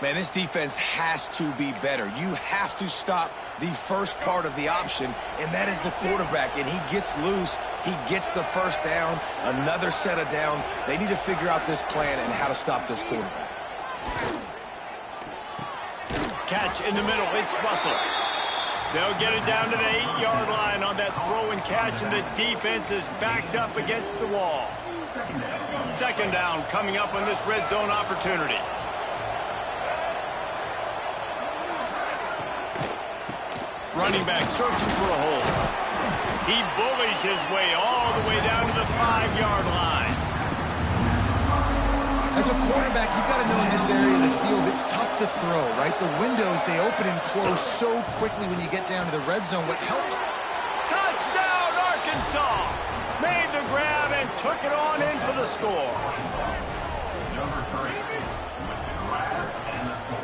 Man, this defense has to be better. You have to stop the first part of the option, and that is the quarterback. And he gets loose. He gets the 1st down, another set of downs. They need to figure out this plan and how to stop this quarterback. Catch in the middle. It's Russell. They'll get it down to the 8-yard line on that throw and catch, and the defense is backed up against the wall. 2nd down coming up on this red zone opportunity. Running back searching for a hole. He bullies his way all the way down to the 5-yard line. As a quarterback, you've got to know in this area of the field, it's tough to throw, right? The windows, they open and close so quickly when you get down to the red zone. What helps? Touchdown, Arkansas! Made the grab and took it on in for the score. Number 3 with the grab and the score.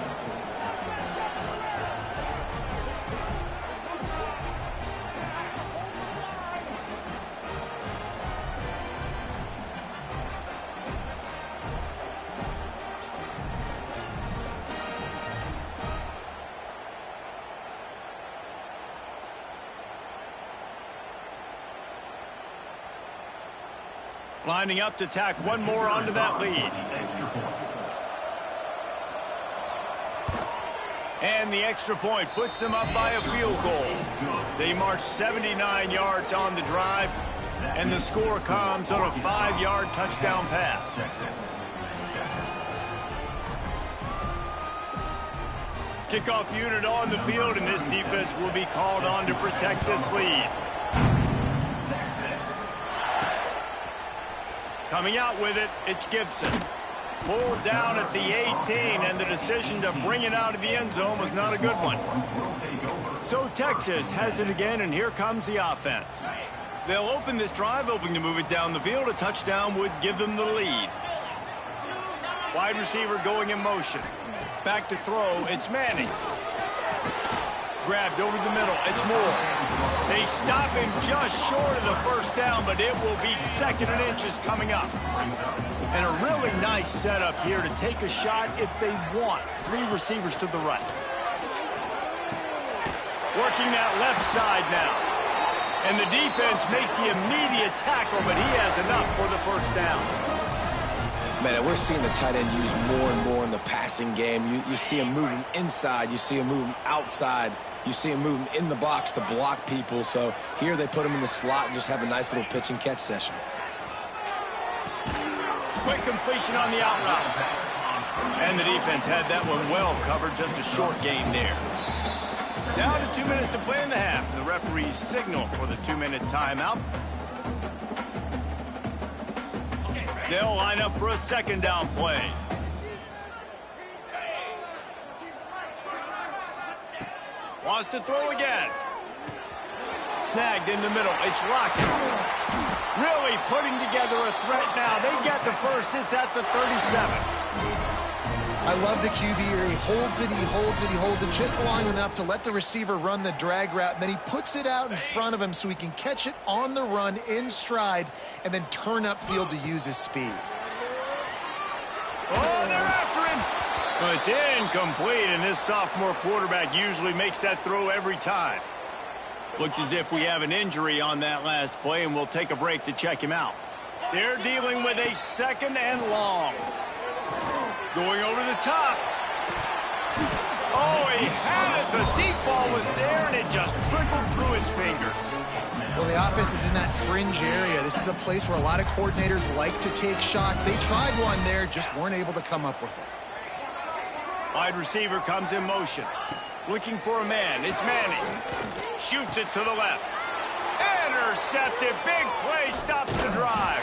Lining up to tack one more onto that lead. And the extra point puts them up by a field goal. They march 79 yards on the drive, and the score comes on a 5-yard touchdown pass. Kickoff unit on the field, and this defense will be called on to protect this lead. Coming out with it, it's Gibson. Pulled down at the 18, and the decision to bring it out of the end zone was not a good one. So Texas has it again, and here comes the offense. They'll open this drive, hoping to move it down the field. A touchdown would give them the lead. Wide receiver going in motion. Back to throw, it's Manning. Grabbed over the middle, it's Moore. They stop him just short of the 1st down, but it will be 2nd and inches coming up. And a really nice setup here to take a shot if they want. 3 receivers to the right. Working that left side now. And the defense makes the immediate tackle, but he has enough for the 1st down. Man, we're seeing the tight end used more and more in the passing game. You see him moving inside. You see him moving outside. You see him moving in the box to block people. So here they put him in the slot and just have a nice little pitch and catch session. Quick completion on the out route. And the defense had that one well covered. Just a short gain there. Down to 2 minutes to play in the half. The referees signal for the 2-minute timeout. They'll line up for a 2nd down play. Wants to throw again. Snagged in the middle. It's Lockett. Really putting together a threat now. They get the 1st. It's at the 37. I love the QB here. He holds it, he holds it, he holds it just long enough to let the receiver run the drag route. And then he puts it out in front of him so he can catch it on the run in stride and then turn upfield to use his speed. Oh, they're after him. Well, it's incomplete, and this sophomore quarterback usually makes that throw every time. Looks as if we have an injury on that last play, and we'll take a break to check him out. They're dealing with a 2nd and long. Going over the top. Oh, he had it. The deep ball was there, and it just trickled through his fingers. Well, the offense is in that fringe area. This is a place where a lot of coordinators like to take shots. They tried one there, just weren't able to come up with it. Wide receiver comes in motion. Looking for a man. It's Manning. Shoots it to the left. Intercepted. Big play. Stops the drive.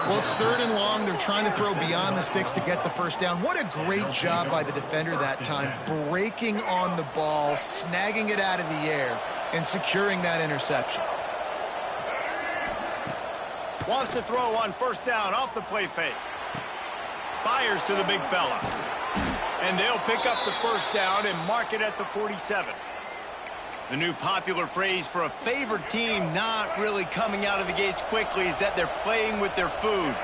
Well, it's 3rd and long. They're trying to throw beyond the sticks to get the 1st down. What a great job by the defender that time, breaking on the ball, snagging it out of the air, and securing that interception. Wants to throw on first down off the play fake. Fires to the big fella. And they'll pick up the first down and mark it at the 47. The new popular phrase for a favored team not really coming out of the gates quickly is that they're playing with their food.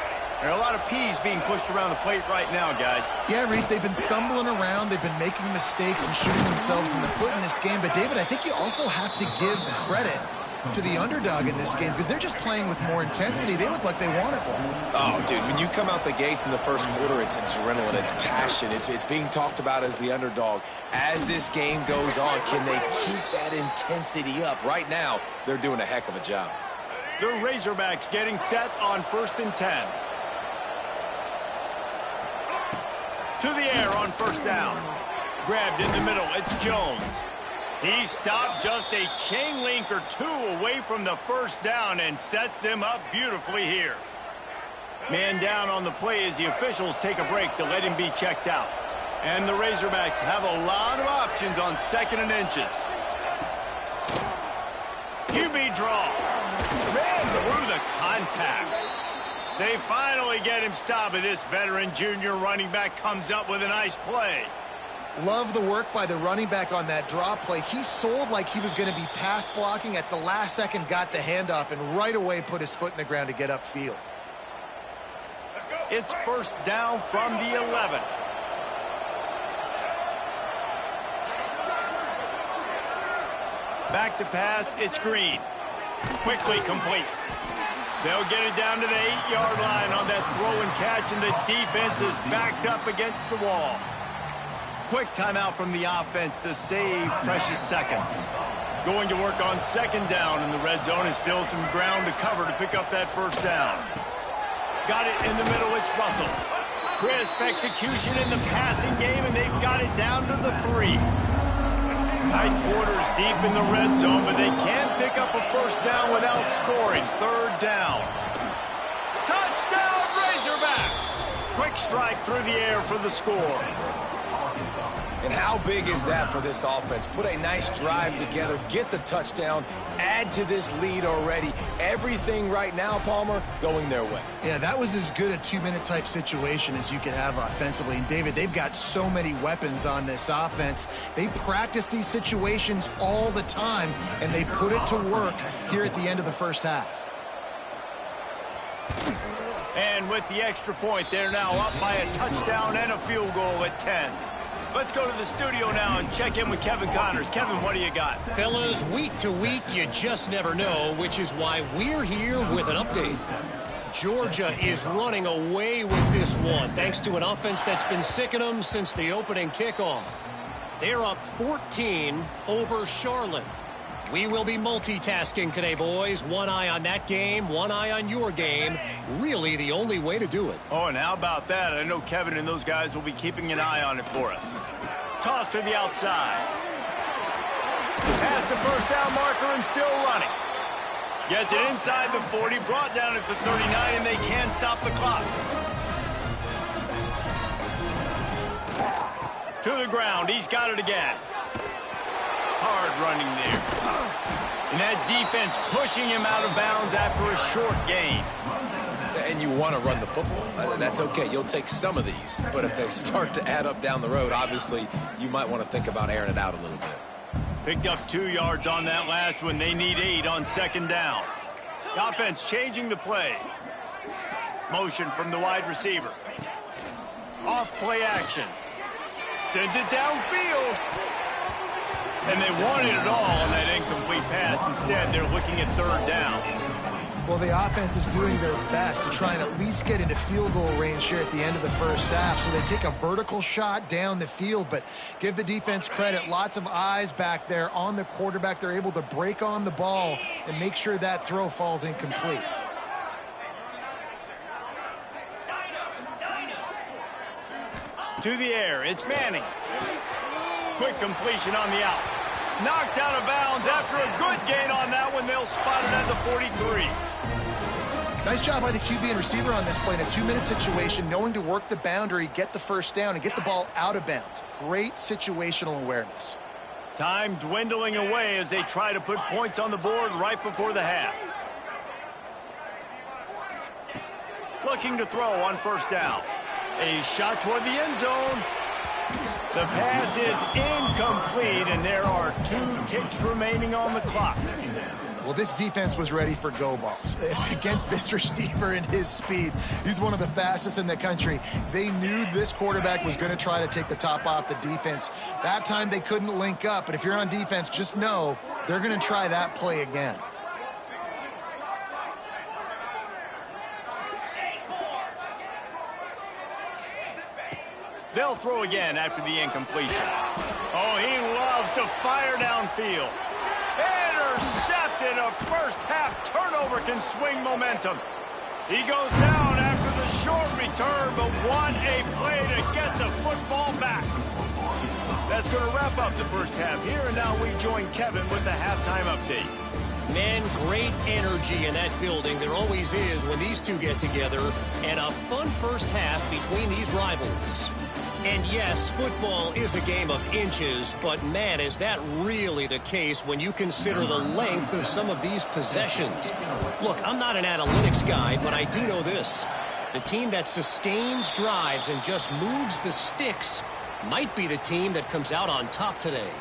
There are a lot of peas being pushed around the plate right now, guys. Yeah, Reese, they've been stumbling around. They've been making mistakes and shooting themselves in the foot in this game. But, David, I think you also have to give credit to the underdog in this game because they're just playing with more intensity. They look like they wanted more. Oh, dude, when you come out the gates in the first quarter, it's adrenaline, it's passion, it's being talked about as the underdog. As this game goes on, can they keep that intensity up? Right now, they're doing a heck of a job. The Razorbacks getting set on 1st and 10. To the air on first down. Grabbed in the middle, it's Jones. He stopped just a chain link or two away from the first down and sets them up beautifully here. Man down on the play as the officials take a break to let him be checked out. And the Razorbacks have a lot of options on 2nd and inches. QB draw. Ran through the contact. They finally get him stopped, and this veteran junior running back comes up with a nice play. Love the work by the running back on that draw play. He sold like he was going to be pass blocking. At the last second, got the handoff, and right away put his foot in the ground to get upfield. It's first down from the 11. Back to pass, it's Green. Quickly complete. They'll get it down to the 8-yard line on that throw and catch, and the defense is backed up against the wall. Quick timeout from the offense to save precious seconds. Going to work on 2nd down in the red zone, and still some ground to cover to pick up that first down. Got it in the middle, it's Russell. Crisp execution in the passing game, and they've got it down to the 3. Tight quarters deep in the red zone, but they can't pick up a first down without scoring. 3rd down. Touchdown, Razorbacks! Quick strike through the air for the score. And how big is that for this offense? Put a nice drive together, get the touchdown, add to this lead already. Everything right now, Palmer, going their way. Yeah, that was as good a 2-minute type situation as you could have offensively. And, David, they've got so many weapons on this offense. They practice these situations all the time, and they put it to work here at the end of the first half. And with the extra point, they're now up by a touchdown and a field goal at 10. Let's go to the studio now and check in with Kevin Connors. Kevin, what do you got? Fellas, week to week, you just never know, which is why we're here with an update. Georgia is running away with this one, thanks to an offense that's been sicking them since the opening kickoff. They're up 14 over Charlotte. We will be multitasking today, boys. One eye on that game, one eye on your game. Really the only way to do it. Oh, and how about that? I know Kevin and those guys will be keeping an eye on it for us. Toss to the outside. Pass to first down marker and still running. Gets it inside the 40, brought down at the 39, and they can stop the clock. To the ground, he's got it again. Hard running there. And that defense pushing him out of bounds after a short gain. And you want to run the football. That's okay. You'll take some of these. But if they start to add up down the road, obviously, you might want to think about airing it out a little bit. Picked up 2 yards on that last one. They need 8 on 2nd down. The offense changing the play. Motion from the wide receiver. Off play action. Sends it downfield. And they wanted it all on that incomplete pass. Instead, they're looking at 3rd down. Well, the offense is doing their best to try and at least get into field goal range here at the end of the first half. So they take a vertical shot down the field, but give the defense credit. Lots of eyes back there on the quarterback. They're able to break on the ball and make sure that throw falls incomplete. To the air, it's Manning. Quick completion on the out. Knocked out of bounds after a good gain on that one. They'll spot it at the 43. Nice job by the QB and receiver on this play in a 2-minute situation, knowing to work the boundary, get the first down, and get the ball out of bounds. Great situational awareness. Time dwindling away as they try to put points on the board right before the half. Looking to throw on first down. A shot toward the end zone. The pass is incomplete, and there are 2 ticks remaining on the clock. Well, this defense was ready for go balls. Against this receiver and his speed, he's one of the fastest in the country. They knew this quarterback was going to try to take the top off the defense. That time they couldn't link up, but if you're on defense, just know they're going to try that play again. They'll throw again after the incompletion. Oh, he loves to fire downfield. Intercepted. A first-half turnover can swing momentum. He goes down after the short return, but what a play to get the football back. That's going to wrap up the first half here, and now we join Kevin with the halftime update. Man, great energy in that building. There always is when these two get together, and a fun first half between these rivals. And yes, football is a game of inches, but man, is that really the case when you consider the length of some of these possessions. Look, I'm not an analytics guy, but I do know this. The team that sustains drives and just moves the sticks might be the team that comes out on top today.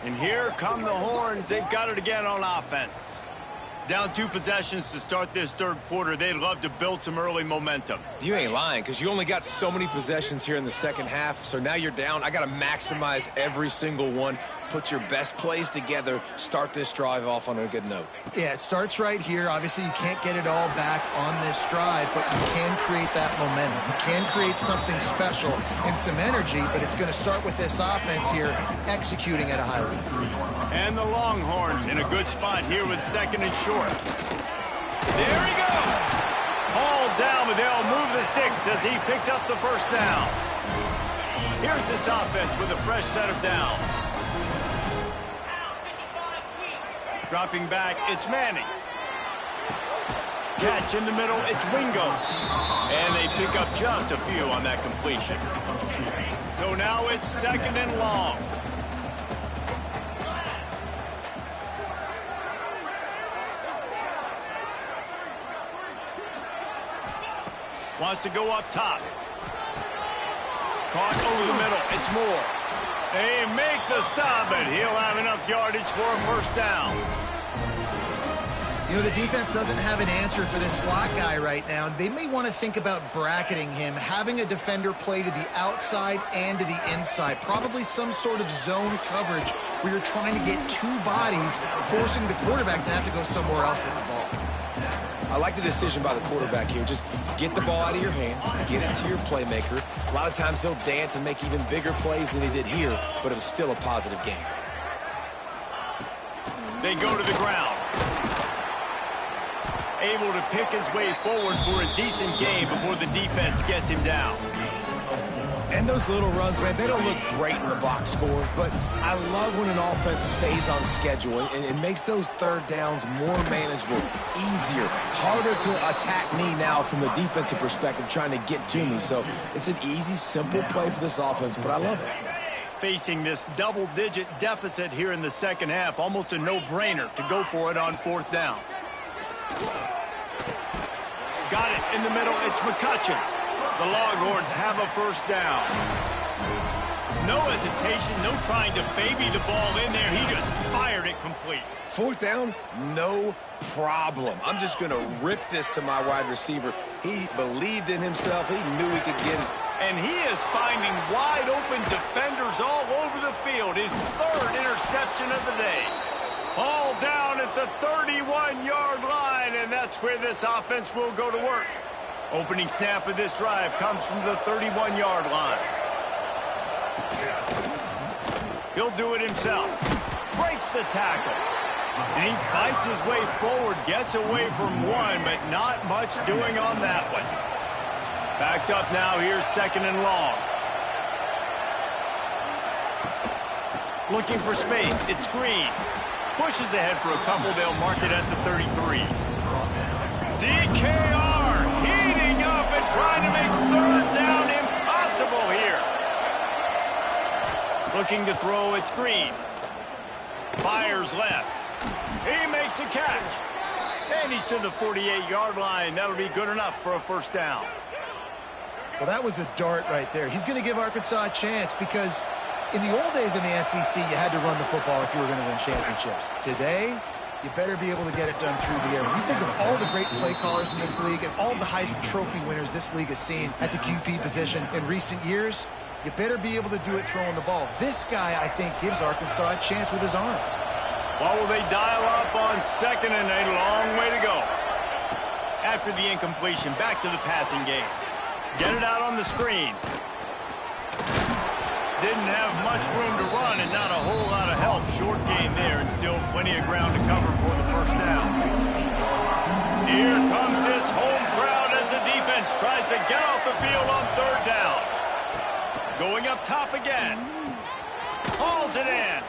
And here come the Horns. They've got it again on offense. Down 2 possessions to start this third quarter. They'd love to build some early momentum. You ain't lying, because you only got so many possessions here in the second half, so now you're down. I got to maximize every single one, put your best plays together, start this drive off on a good note. Yeah, it starts right here. Obviously, you can't get it all back on this drive, but you can create that momentum. You can create something special and some energy, but it's going to start with this offense here executing at a high level. And the Longhorns in a good spot here with second and short. There he goes. Hauled down, but they'll move the sticks as he picks up the first down. Here's this offense with a fresh set of downs. Dropping back, it's Manning. Catch in the middle, it's Wingo. And they pick up just a few on that completion. So now it's second and long. Wants to go up top. Caught over the middle. It's Moore. They make the stop, but he'll have enough yardage for a first down. You know, the defense doesn't have an answer for this slot guy right now. They may want to think about bracketing him, having a defender play to the outside and to the inside. Probably some sort of zone coverage where you're trying to get 2 bodies, forcing the quarterback to have to go somewhere else with the ball. I like the decision by the quarterback here. Just get the ball out of your hands, get it to your playmaker. A lot of times he'll dance and make even bigger plays than he did here, but it was still a positive game. They go to the ground. Able to pick his way forward for a decent game before the defense gets him down. And those little runs, man, they don't look great in the box score, but I love when an offense stays on schedule and it makes those third downs more manageable, easier, harder to attack me now from the defensive perspective trying to get to me. So it's an easy, simple play for this offense, but I love it. Facing this double-digit deficit here in the second half, almost a no-brainer to go for it on fourth down. Got it in the middle. It's McCutcheon. The Longhorns have a first down. No hesitation, no trying to baby the ball in there. He just fired it complete. Fourth down, no problem. I'm just going to rip this to my wide receiver. He believed in himself. He knew he could get it. And he is finding wide-open defenders all over the field. His 3rd interception of the day. All down at the 31-yard line, and that's where this offense will go to work. Opening snap of this drive comes from the 31-yard line. He'll do it himself. Breaks the tackle. And he fights his way forward, gets away from one, but not much doing on that one. Backed up now, here's second and long. Looking for space, it's Green. Pushes ahead for a couple, they'll mark it at the 33. DKR heating up and trying to make third down impossible here. Looking to throw, it's Green. Fires left. He makes a catch. And he's to the 48-yard line. That'll be good enough for a first down. Well, that was a dart right there. He's going to give Arkansas a chance because in the old days in the SEC, you had to run the football if you were going to win championships. Today, you better be able to get it done through the air. When you think of all the great play callers in this league and all the Heisman Trophy winners this league has seen at the QB position in recent years, you better be able to do it throwing the ball. This guy, I think, gives Arkansas a chance with his arm. Well, will they dial up on second and a long way to go? After the incompletion, back to the passing game. Get it out on the screen. Didn't have much room to run and not a whole lot of help. Short gain there and still plenty of ground to cover for the first down. Here comes this home crowd as the defense tries to get off the field on third down. Going up top again. Hauls it in.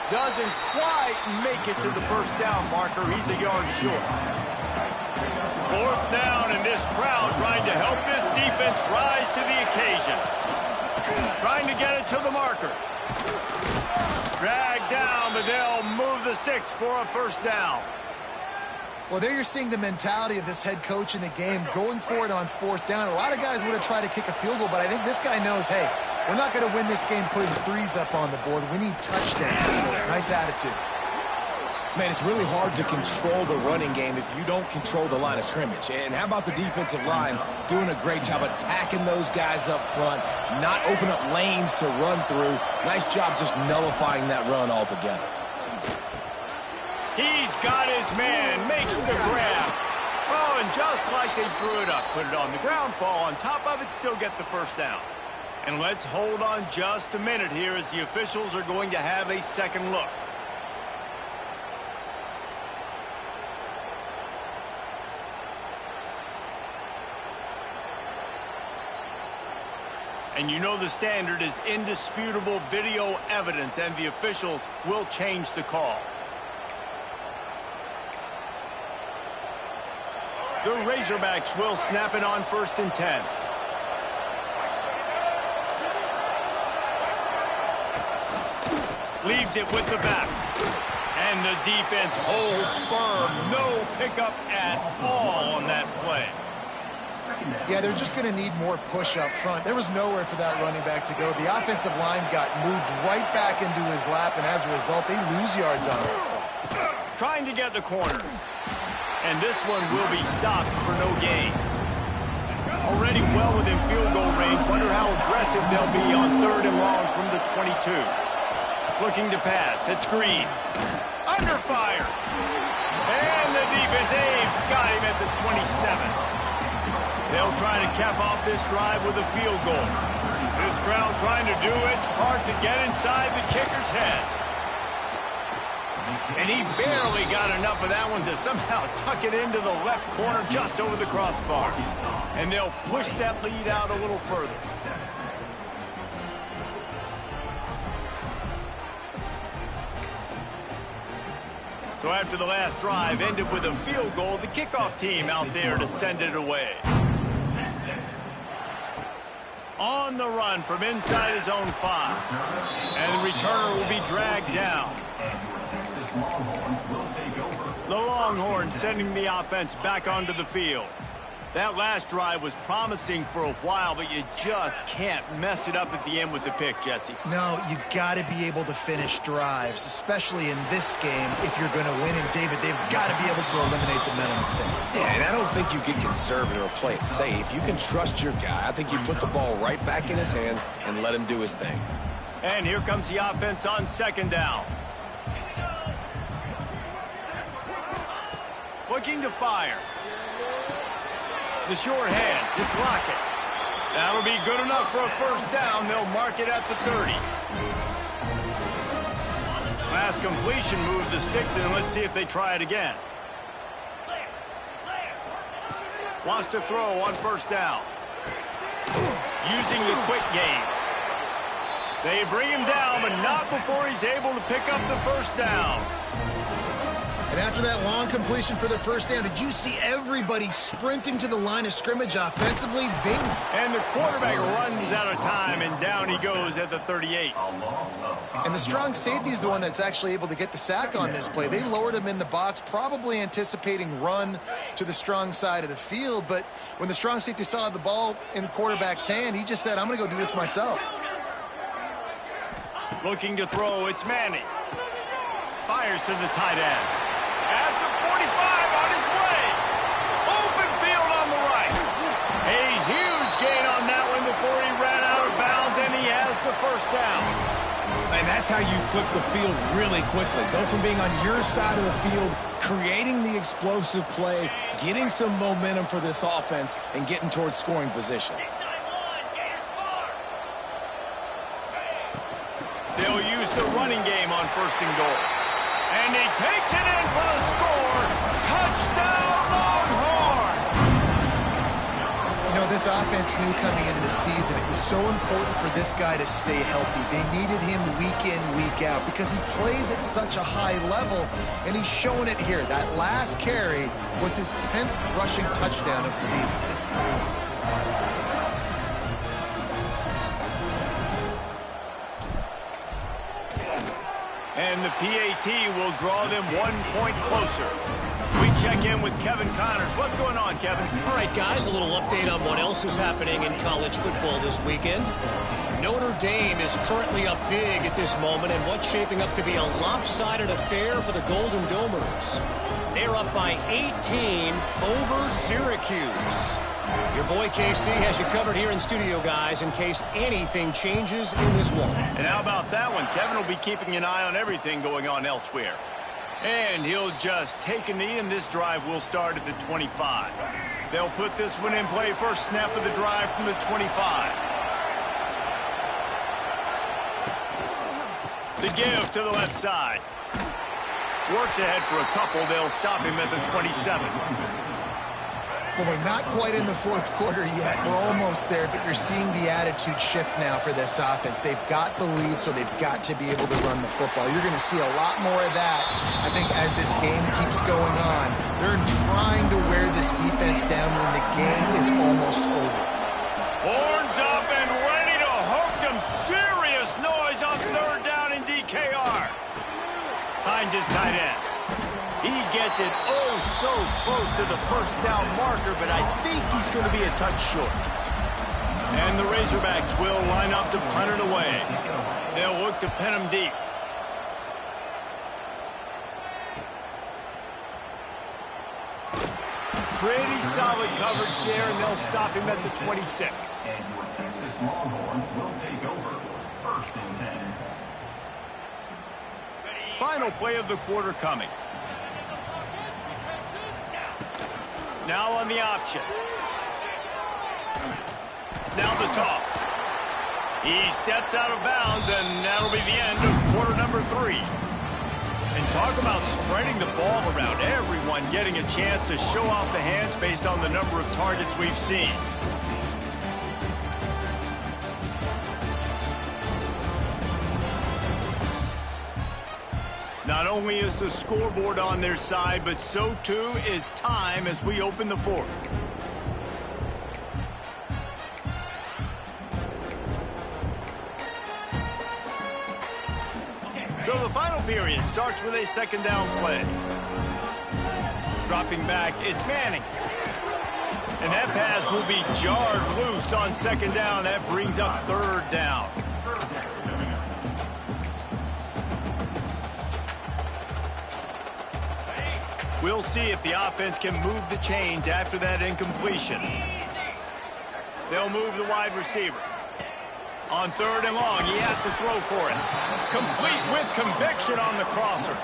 Doesn't quite make it to the first down marker. He's a yard short. Fourth down, and this crowd trying to help this defense rise to the occasion. Trying to get it to the marker. Dragged down, but they'll move the sticks for a first down. Well, there you're seeing the mentality of this head coach in the game, going for it on fourth down. A lot of guys would have tried to kick a field goal, but I think this guy knows, hey, we're not going to win this game putting threes up on the board. We need touchdowns. Nice attitude. Man, it's really hard to control the running game if you don't control the line of scrimmage. And how about the defensive line doing a great job attacking those guys up front, not open up lanes to run through. Nice job just nullifying that run altogether. He's got his man, makes the grab. Oh, and just like they drew it up, put it on the ground, fall on top of it, still get the first down. And let's hold on just a minute here as the officials are going to have a second look. And you know the standard is indisputable video evidence, and the officials will change the call. The Razorbacks will snap it on 1st and 10. Leaves it with the back. And the defense holds firm. No pickup at all on that play. Yeah, they're just going to need more push up front. There was nowhere for that running back to go. The offensive line got moved right back into his lap, and as a result, they lose yards on it. Trying to get the corner. And this one will be stopped for no gain. Already well within field goal range. Wonder how aggressive they'll be on 3rd and long from the 22. Looking to pass. It's Green. Under fire. And the defense, they've got him at the 27. They'll try to cap off this drive with a field goal. This crowd trying to do its part to get inside the kicker's head. And he barely got enough of that one to somehow tuck it into the left corner just over the crossbar. And they'll push that lead out a little further. So after the last drive ended with a field goal, the kickoff team out there to send it away. On the run from inside his own 5. And the returner will be dragged down. The Longhorns sending the offense back onto the field. That last drive was promising for a while, but you just can't mess it up at the end with the pick, Jesse. No, you got to be able to finish drives, especially in this game if you're going to win. And, David, they've got to be able to eliminate the mental mistakes. Yeah, and I don't think you get conservative or play it safe. You can trust your guy. I think you put the ball right back in his hands and let him do his thing. And here comes the offense on 2nd down. Looking to fire. The short hands, it's Lockett. That'll be good enough for a first down. They'll mark it at the 30. Last completion moved the sticks, and let's see if they try it again. Wants to throw on 1st down. Using the quick game. They bring him down, but not before he's able to pick up the first down. And after that long completion for the first down, did you see everybody sprinting to the line of scrimmage offensively? And the quarterback runs out of time, and down he goes at the 38. And the strong safety is the one that's actually able to get the sack on this play. They lowered him in the box, probably anticipating run to the strong side of the field. But when the strong safety saw the ball in the quarterback's hand, he just said, I'm going to go do this myself. Looking to throw, it's Manning. Fires to the tight end. At the 45 on his way. Open field on the right. A huge gain on that one before he ran out of bounds, and he has the first down. And that's how you flip the field really quickly. Go from being on your side of the field, creating the explosive play, getting some momentum for this offense, and getting towards scoring position. They'll use the running game on 1st and goal. And he takes it in for the score. Touchdown, Longhorn! You know, this offense knew coming into the season it was so important for this guy to stay healthy. They needed him week in, week out because he plays at such a high level, and he's shown it here. That last carry was his 10th rushing touchdown of the season. And the PAT will draw them 1 point closer. We check in with Kevin Connors. What's going on, Kevin? All right, guys, a little update on what else is happening in college football this weekend. Notre Dame is currently up big at this moment in what's shaping up to be a lopsided affair for the Golden Domers. They're up by 18 over Syracuse. Your boy KC has you covered here in studio, guys, in case anything changes in this one. And how about that one? Kevin will be keeping an eye on everything going on elsewhere. And he'll just take a knee, and this drive will start at the 25. They'll put this one in play. First snap of the drive from the 25. The give to the left side. Works ahead for a couple. They'll stop him at the 27. Well, we're not quite in the fourth quarter yet. We're almost there, but you're seeing the attitude shift now for this offense. They've got the lead, so they've got to be able to run the football. You're going to see a lot more of that, I think, as this game keeps going on. They're trying to wear this defense down when the game is almost over. Horns up and ready to hook them. Serious noise on 3rd down in DKR. Finds his tight end. He gets it so close to the first down marker, but I think he's going to be a touch short. And the Razorbacks will line up to punt it away. They'll look to pin him deep. Pretty solid coverage there, and they'll stop him at the 26. And your Texas Longhorns will take over 1st and 10. Final play of the quarter coming. Now on the option. Now the toss. He steps out of bounds, and that'll be the end of quarter number 3. And talk about spreading the ball around. Everyone getting a chance to show off the hands based on the number of targets we've seen. Not only is the scoreboard on their side, but so too is time as we open the 4th. So the final period starts with a 2nd down play. Dropping back, it's Manning. And that pass will be jarred loose on 2nd down. That brings up 3rd down. We'll see if the offense can move the chains after that incompletion. They'll move the wide receiver. On 3rd and long, he has to throw for it. Complete with conviction on the crosser.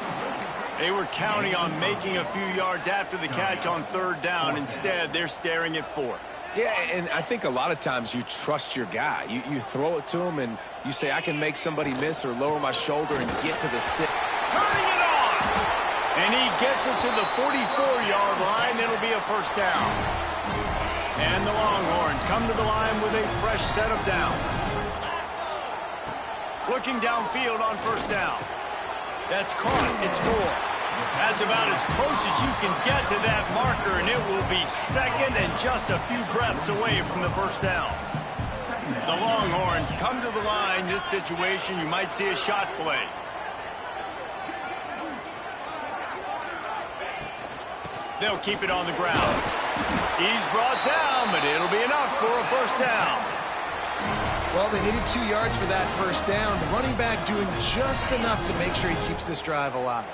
They were counting on making a few yards after the catch on 3rd down. Instead, they're staring at 4th. Yeah, and I think a lot of times you trust your guy. You throw it to him, and you say, I can make somebody miss or lower my shoulder and get to the stick. Turning it on! And he gets it to the 44-yard line. It'll be a 1st down. And the Longhorns come to the line with a fresh set of downs. Looking downfield on 1st down. That's caught. It's Moore. That's about as close as you can get to that marker, and it will be second and just a few breaths away from the first down. The Longhorns come to the line. This situation, you might see a shot play. They'll keep it on the ground. He's brought down, but it'll be enough for a first down. Well, they needed 2 yards for that first down. The running back doing just enough to make sure he keeps this drive alive.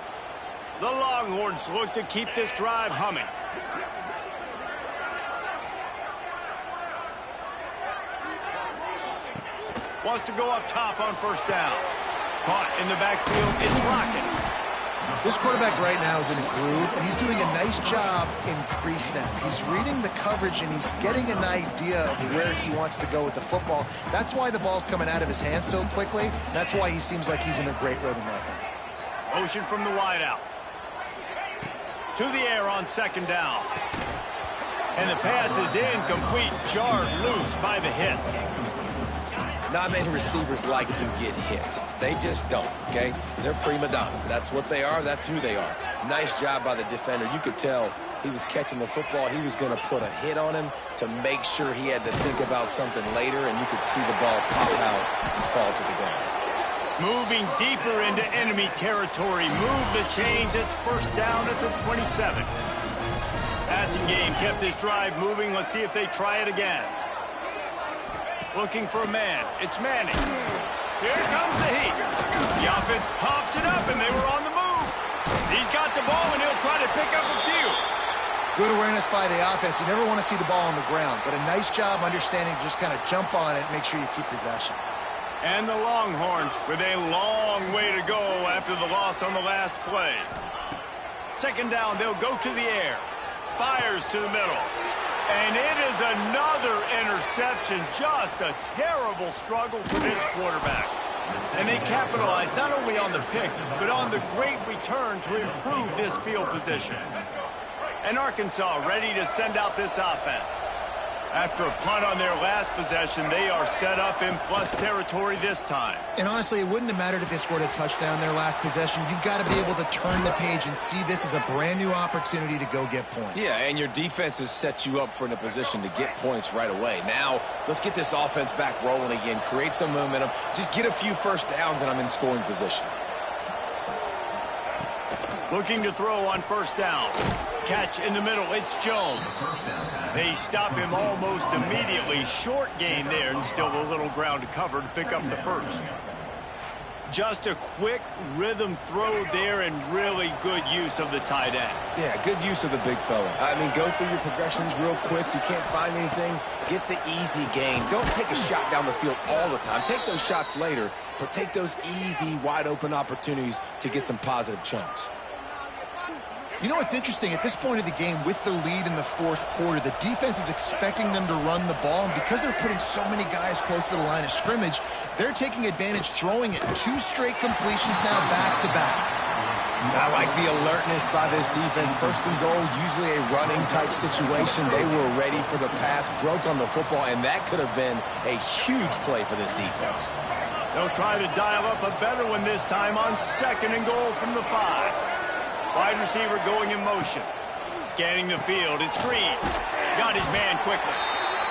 The Longhorns look to keep this drive humming. Wants to go up top on first down. Caught in the backfield. It's Lockett. This quarterback right now is in a groove, and he's doing a nice job in pre-snap. He's reading the coverage, and he's getting an idea of where he wants to go with the football. That's why the ball's coming out of his hands so quickly. That's why he seems like he's in a great rhythm right now. Motion from the wideout. To the air on second down. And the pass is incomplete, jarred loose by the hit. Not many receivers like to get hit. They just don't, okay? They're prima donnas. That's what they are. That's who they are. Nice job by the defender. You could tell he was catching the football. He was going to put a hit on him to make sure he had to think about something later, and you could see the ball pop out and fall to the ground. Moving deeper into enemy territory. Move the chains. It's first down at the 27. Passing game kept this drive moving. Let's see if they try it again. Looking for a man. It's Manning. Here comes the heat. The offense coughs it up, and they were on the move. He's got the ball, and he'll try to pick up a few. Good awareness by the offense. You never want to see the ball on the ground, but a nice job understanding to just kind of jump on it and make sure you keep possession. And the Longhorns with a long way to go after the loss on the last play. Second down, they'll go to the air. Fires to the middle. And it is another interception. Just a terrible struggle for this quarterback. And they capitalized not only on the pick, but on the great return to improve this field position. And Arkansas ready to send out this offense. After a punt on their last possession, they are set up in plus territory this time. And honestly, it wouldn't have mattered if they scored a touchdown their last possession. You've got to be able to turn the page and see this as a brand new opportunity to go get points. Yeah, and your defense has set you up for a position to get points right away. Now, let's get this offense back rolling again, create some momentum, just get a few first downs, and I'm in scoring position. Looking to throw on first down. Catch in the middle. It's Jones. They stop him almost immediately. Short gain there, and still a little ground to cover to pick up the first. Just a quick rhythm throw there, and really good use of the tight end. Yeah, good use of the big fella. I mean, go through your progressions real quick. You can't find anything, get the easy gain. Don't take a shot down the field all the time. Take those shots later, but take those easy, wide-open opportunities to get some positive chunks. You know what's interesting? At this point of the game, with the lead in the fourth quarter, the defense is expecting them to run the ball, and because they're putting so many guys close to the line of scrimmage, they're taking advantage, throwing it. 2 straight completions now back-to-back. I like the alertness by this defense. First and goal, usually a running type situation. They were ready for the pass, broke on the football, and that could have been a huge play for this defense. They'll try to dial up a better one this time on second and goal from the 5. Wide receiver going in motion. Scanning the field. It's Green. Got his man quickly.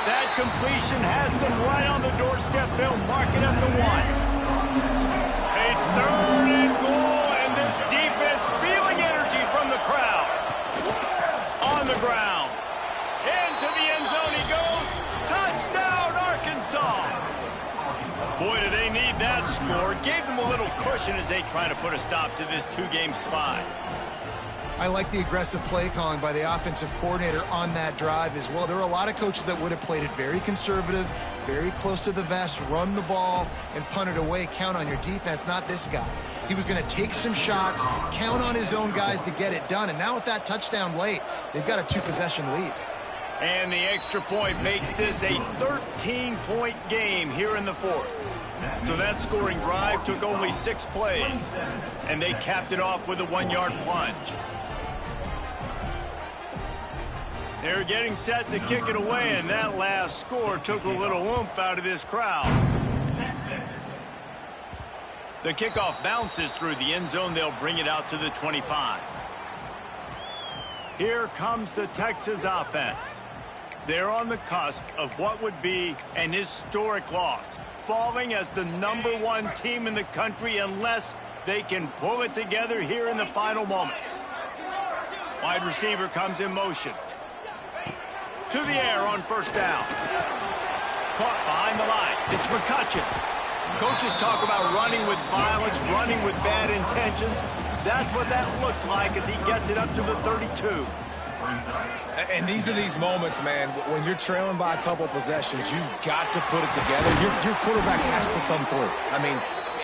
That completion has them right on the doorstep. They'll mark it at the 1. A third and goal, and this defense feeling energy from the crowd. On the ground. Into the end zone he goes. Touchdown, Arkansas. Boy, do they need that score. Gave them a little cushion as they try to put a stop to this 2-game slide. I like the aggressive play calling by the offensive coordinator on that drive as well. There were a lot of coaches that would have played it very conservative, very close to the vest, run the ball, and punt it away. Count on your defense, not this guy. He was going to take some shots, count on his own guys to get it done. And now with that touchdown late, they've got a 2-possession lead. And the extra point makes this a 13-point game here in the fourth. So that scoring drive took only 6 plays, and they capped it off with a 1-yard plunge. They're getting set to kick it away, and that last score took a little oomph out of this crowd. The kickoff bounces through the end zone. They'll bring it out to the 25. Here comes the Texas offense. They're on the cusp of what would be an historic loss, falling as the #1 team in the country unless they can pull it together here in the final moments. Wide receiver comes in motion. To the air on first down. Caught behind the line. It's McCutcheon. Coaches talk about running with violence, running with bad intentions. That's what that looks like as he gets it up to the 32. And these are these moments, man, when you're trailing by a couple possessions, you've got to put it together. Your quarterback has to come through. I mean,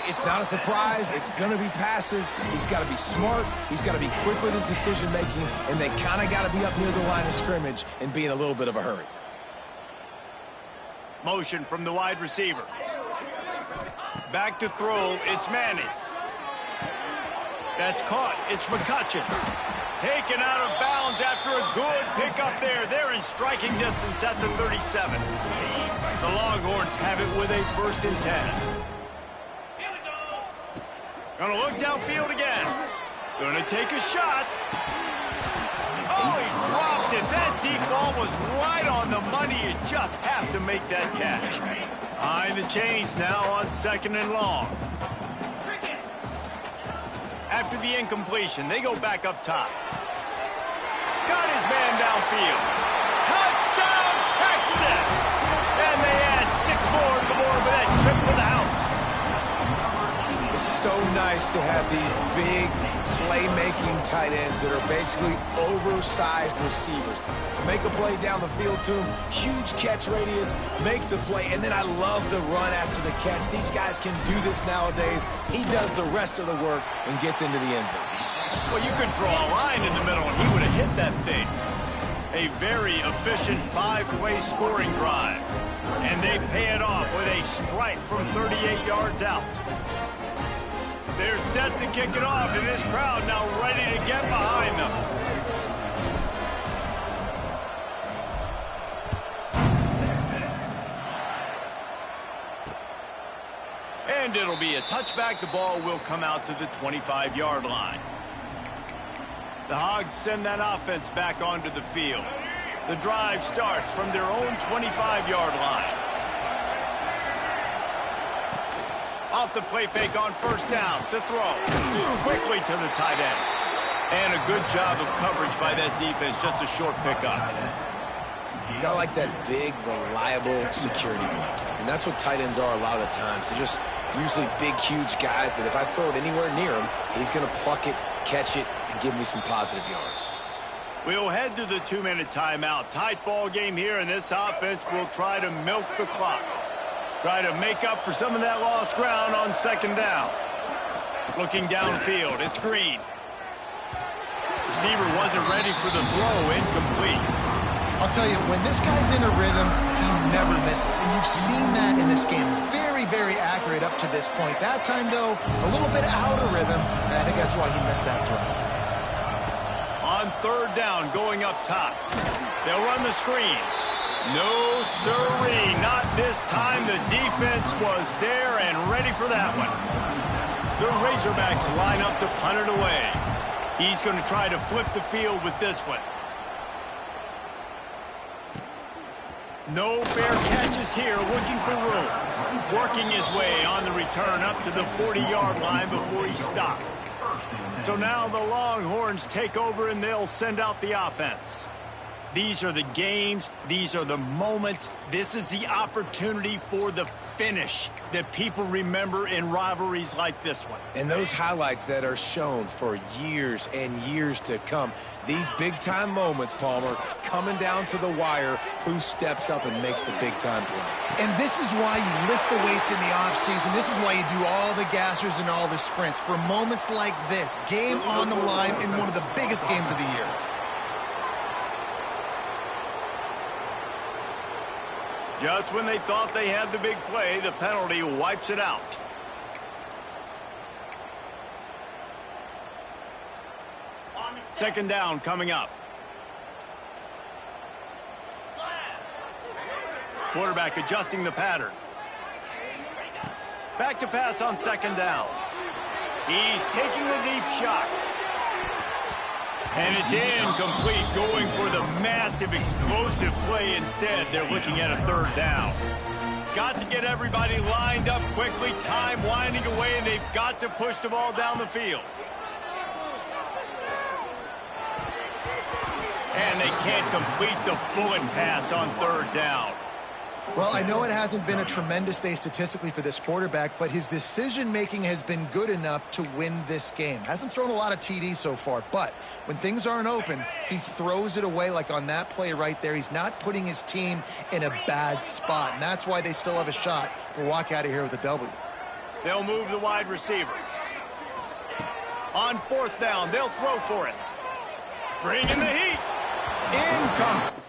it's not a surprise. It's going to be passes. He's got to be smart. He's got to be quick with his decision-making, and they kind of got to be up near the line of scrimmage and be in a little bit of a hurry. Motion from the wide receiver. Back to throw. It's Manning. That's caught. It's McCutcheon. Taken out of bounds after a good pickup there. They're in striking distance at the 37. The Longhorns have it with a 1st and 10. Gonna look downfield again. Gonna take a shot. Oh, he dropped it. That deep ball was right on the money. You just have to make that catch. Behind the chains now on 2nd and long. After the incompletion, they go back up top. Got his man downfield. Touchdown, Texas! And they add 6 more to the board with that trip to the house. It's so nice to have these big playmaking tight ends that are basically oversized receivers. To make a play down the field to him, huge catch radius, makes the play, and then I love the run after the catch. These guys can do this nowadays. He does the rest of the work and gets into the end zone. Well, you could draw a line in the middle, and he would have hit that thing. A very efficient 5-play scoring drive. And they pay it off with a strike from 38 yards out. They're set to kick it off, and this crowd now ready to get behind them. And it'll be a touchback. The ball will come out to the 25-yard line. The Hogs send that offense back onto the field. The drive starts from their own 25-yard line. Off the play fake on first down. To throw. Quickly to the tight end. And a good job of coverage by that defense. Just a short pickup. You gotta like that big, reliable security blanket. And that's what tight ends are a lot of the times. They're just usually big, huge guys that if I throw it anywhere near him, he's gonna pluck it, catch it, and give me some positive yards. We'll head to the 2-minute timeout. Tight ball game here, and this offense will try to milk the clock. Try to make up for some of that lost ground on 2nd down. Looking downfield, it's Green. Receiver wasn't ready for the throw, incomplete. I'll tell you, when this guy's in a rhythm, he never misses. And you've seen that in this game. Very, very accurate up to this point. That time, though, a little bit out of rhythm, and I think that's why he missed that throw. On 3rd down, going up top. They'll run the screen. No, sirree, not this time. The defense was there and ready for that one. The Razorbacks line up to punt it away. He's going to try to flip the field with this one. No fair catches here, looking for room. Working his way on the return up to the 40-yard line before he stopped. So now the Longhorns take over and they'll send out the offense. These are the games. These are the moments. This is the opportunity for the finish that people remember in rivalries like this one. And those highlights that are shown for years and years to come. These big-time moments, Palmer, coming down to the wire, who steps up and makes the big-time play. And this is why you lift the weights in the offseason. This is why you do all the gassers and all the sprints. For moments like this, game on the line in one of the biggest games of the year. Just when they thought they had the big play, the penalty wipes it out. Second down coming up. Quarterback adjusting the pattern. Back to pass on 2nd down. He's taking the deep shot. And it's incomplete, going for the massive explosive play instead. They're looking at a third down. Got to get everybody lined up quickly. Time winding away, and they've got to push the ball down the field. And they can't complete the bullet pass on third down. Well, I know it hasn't been a tremendous day statistically for this quarterback, but his decision-making has been good enough to win this game. Hasn't thrown a lot of TDs so far, but when things aren't open, he throws it away like on that play right there. He's not putting his team in a bad spot, and that's why they still have a shot to walk out of here with a W. They'll move the wide receiver. On fourth down, they'll throw for it. Bring in the heat. Incomplete.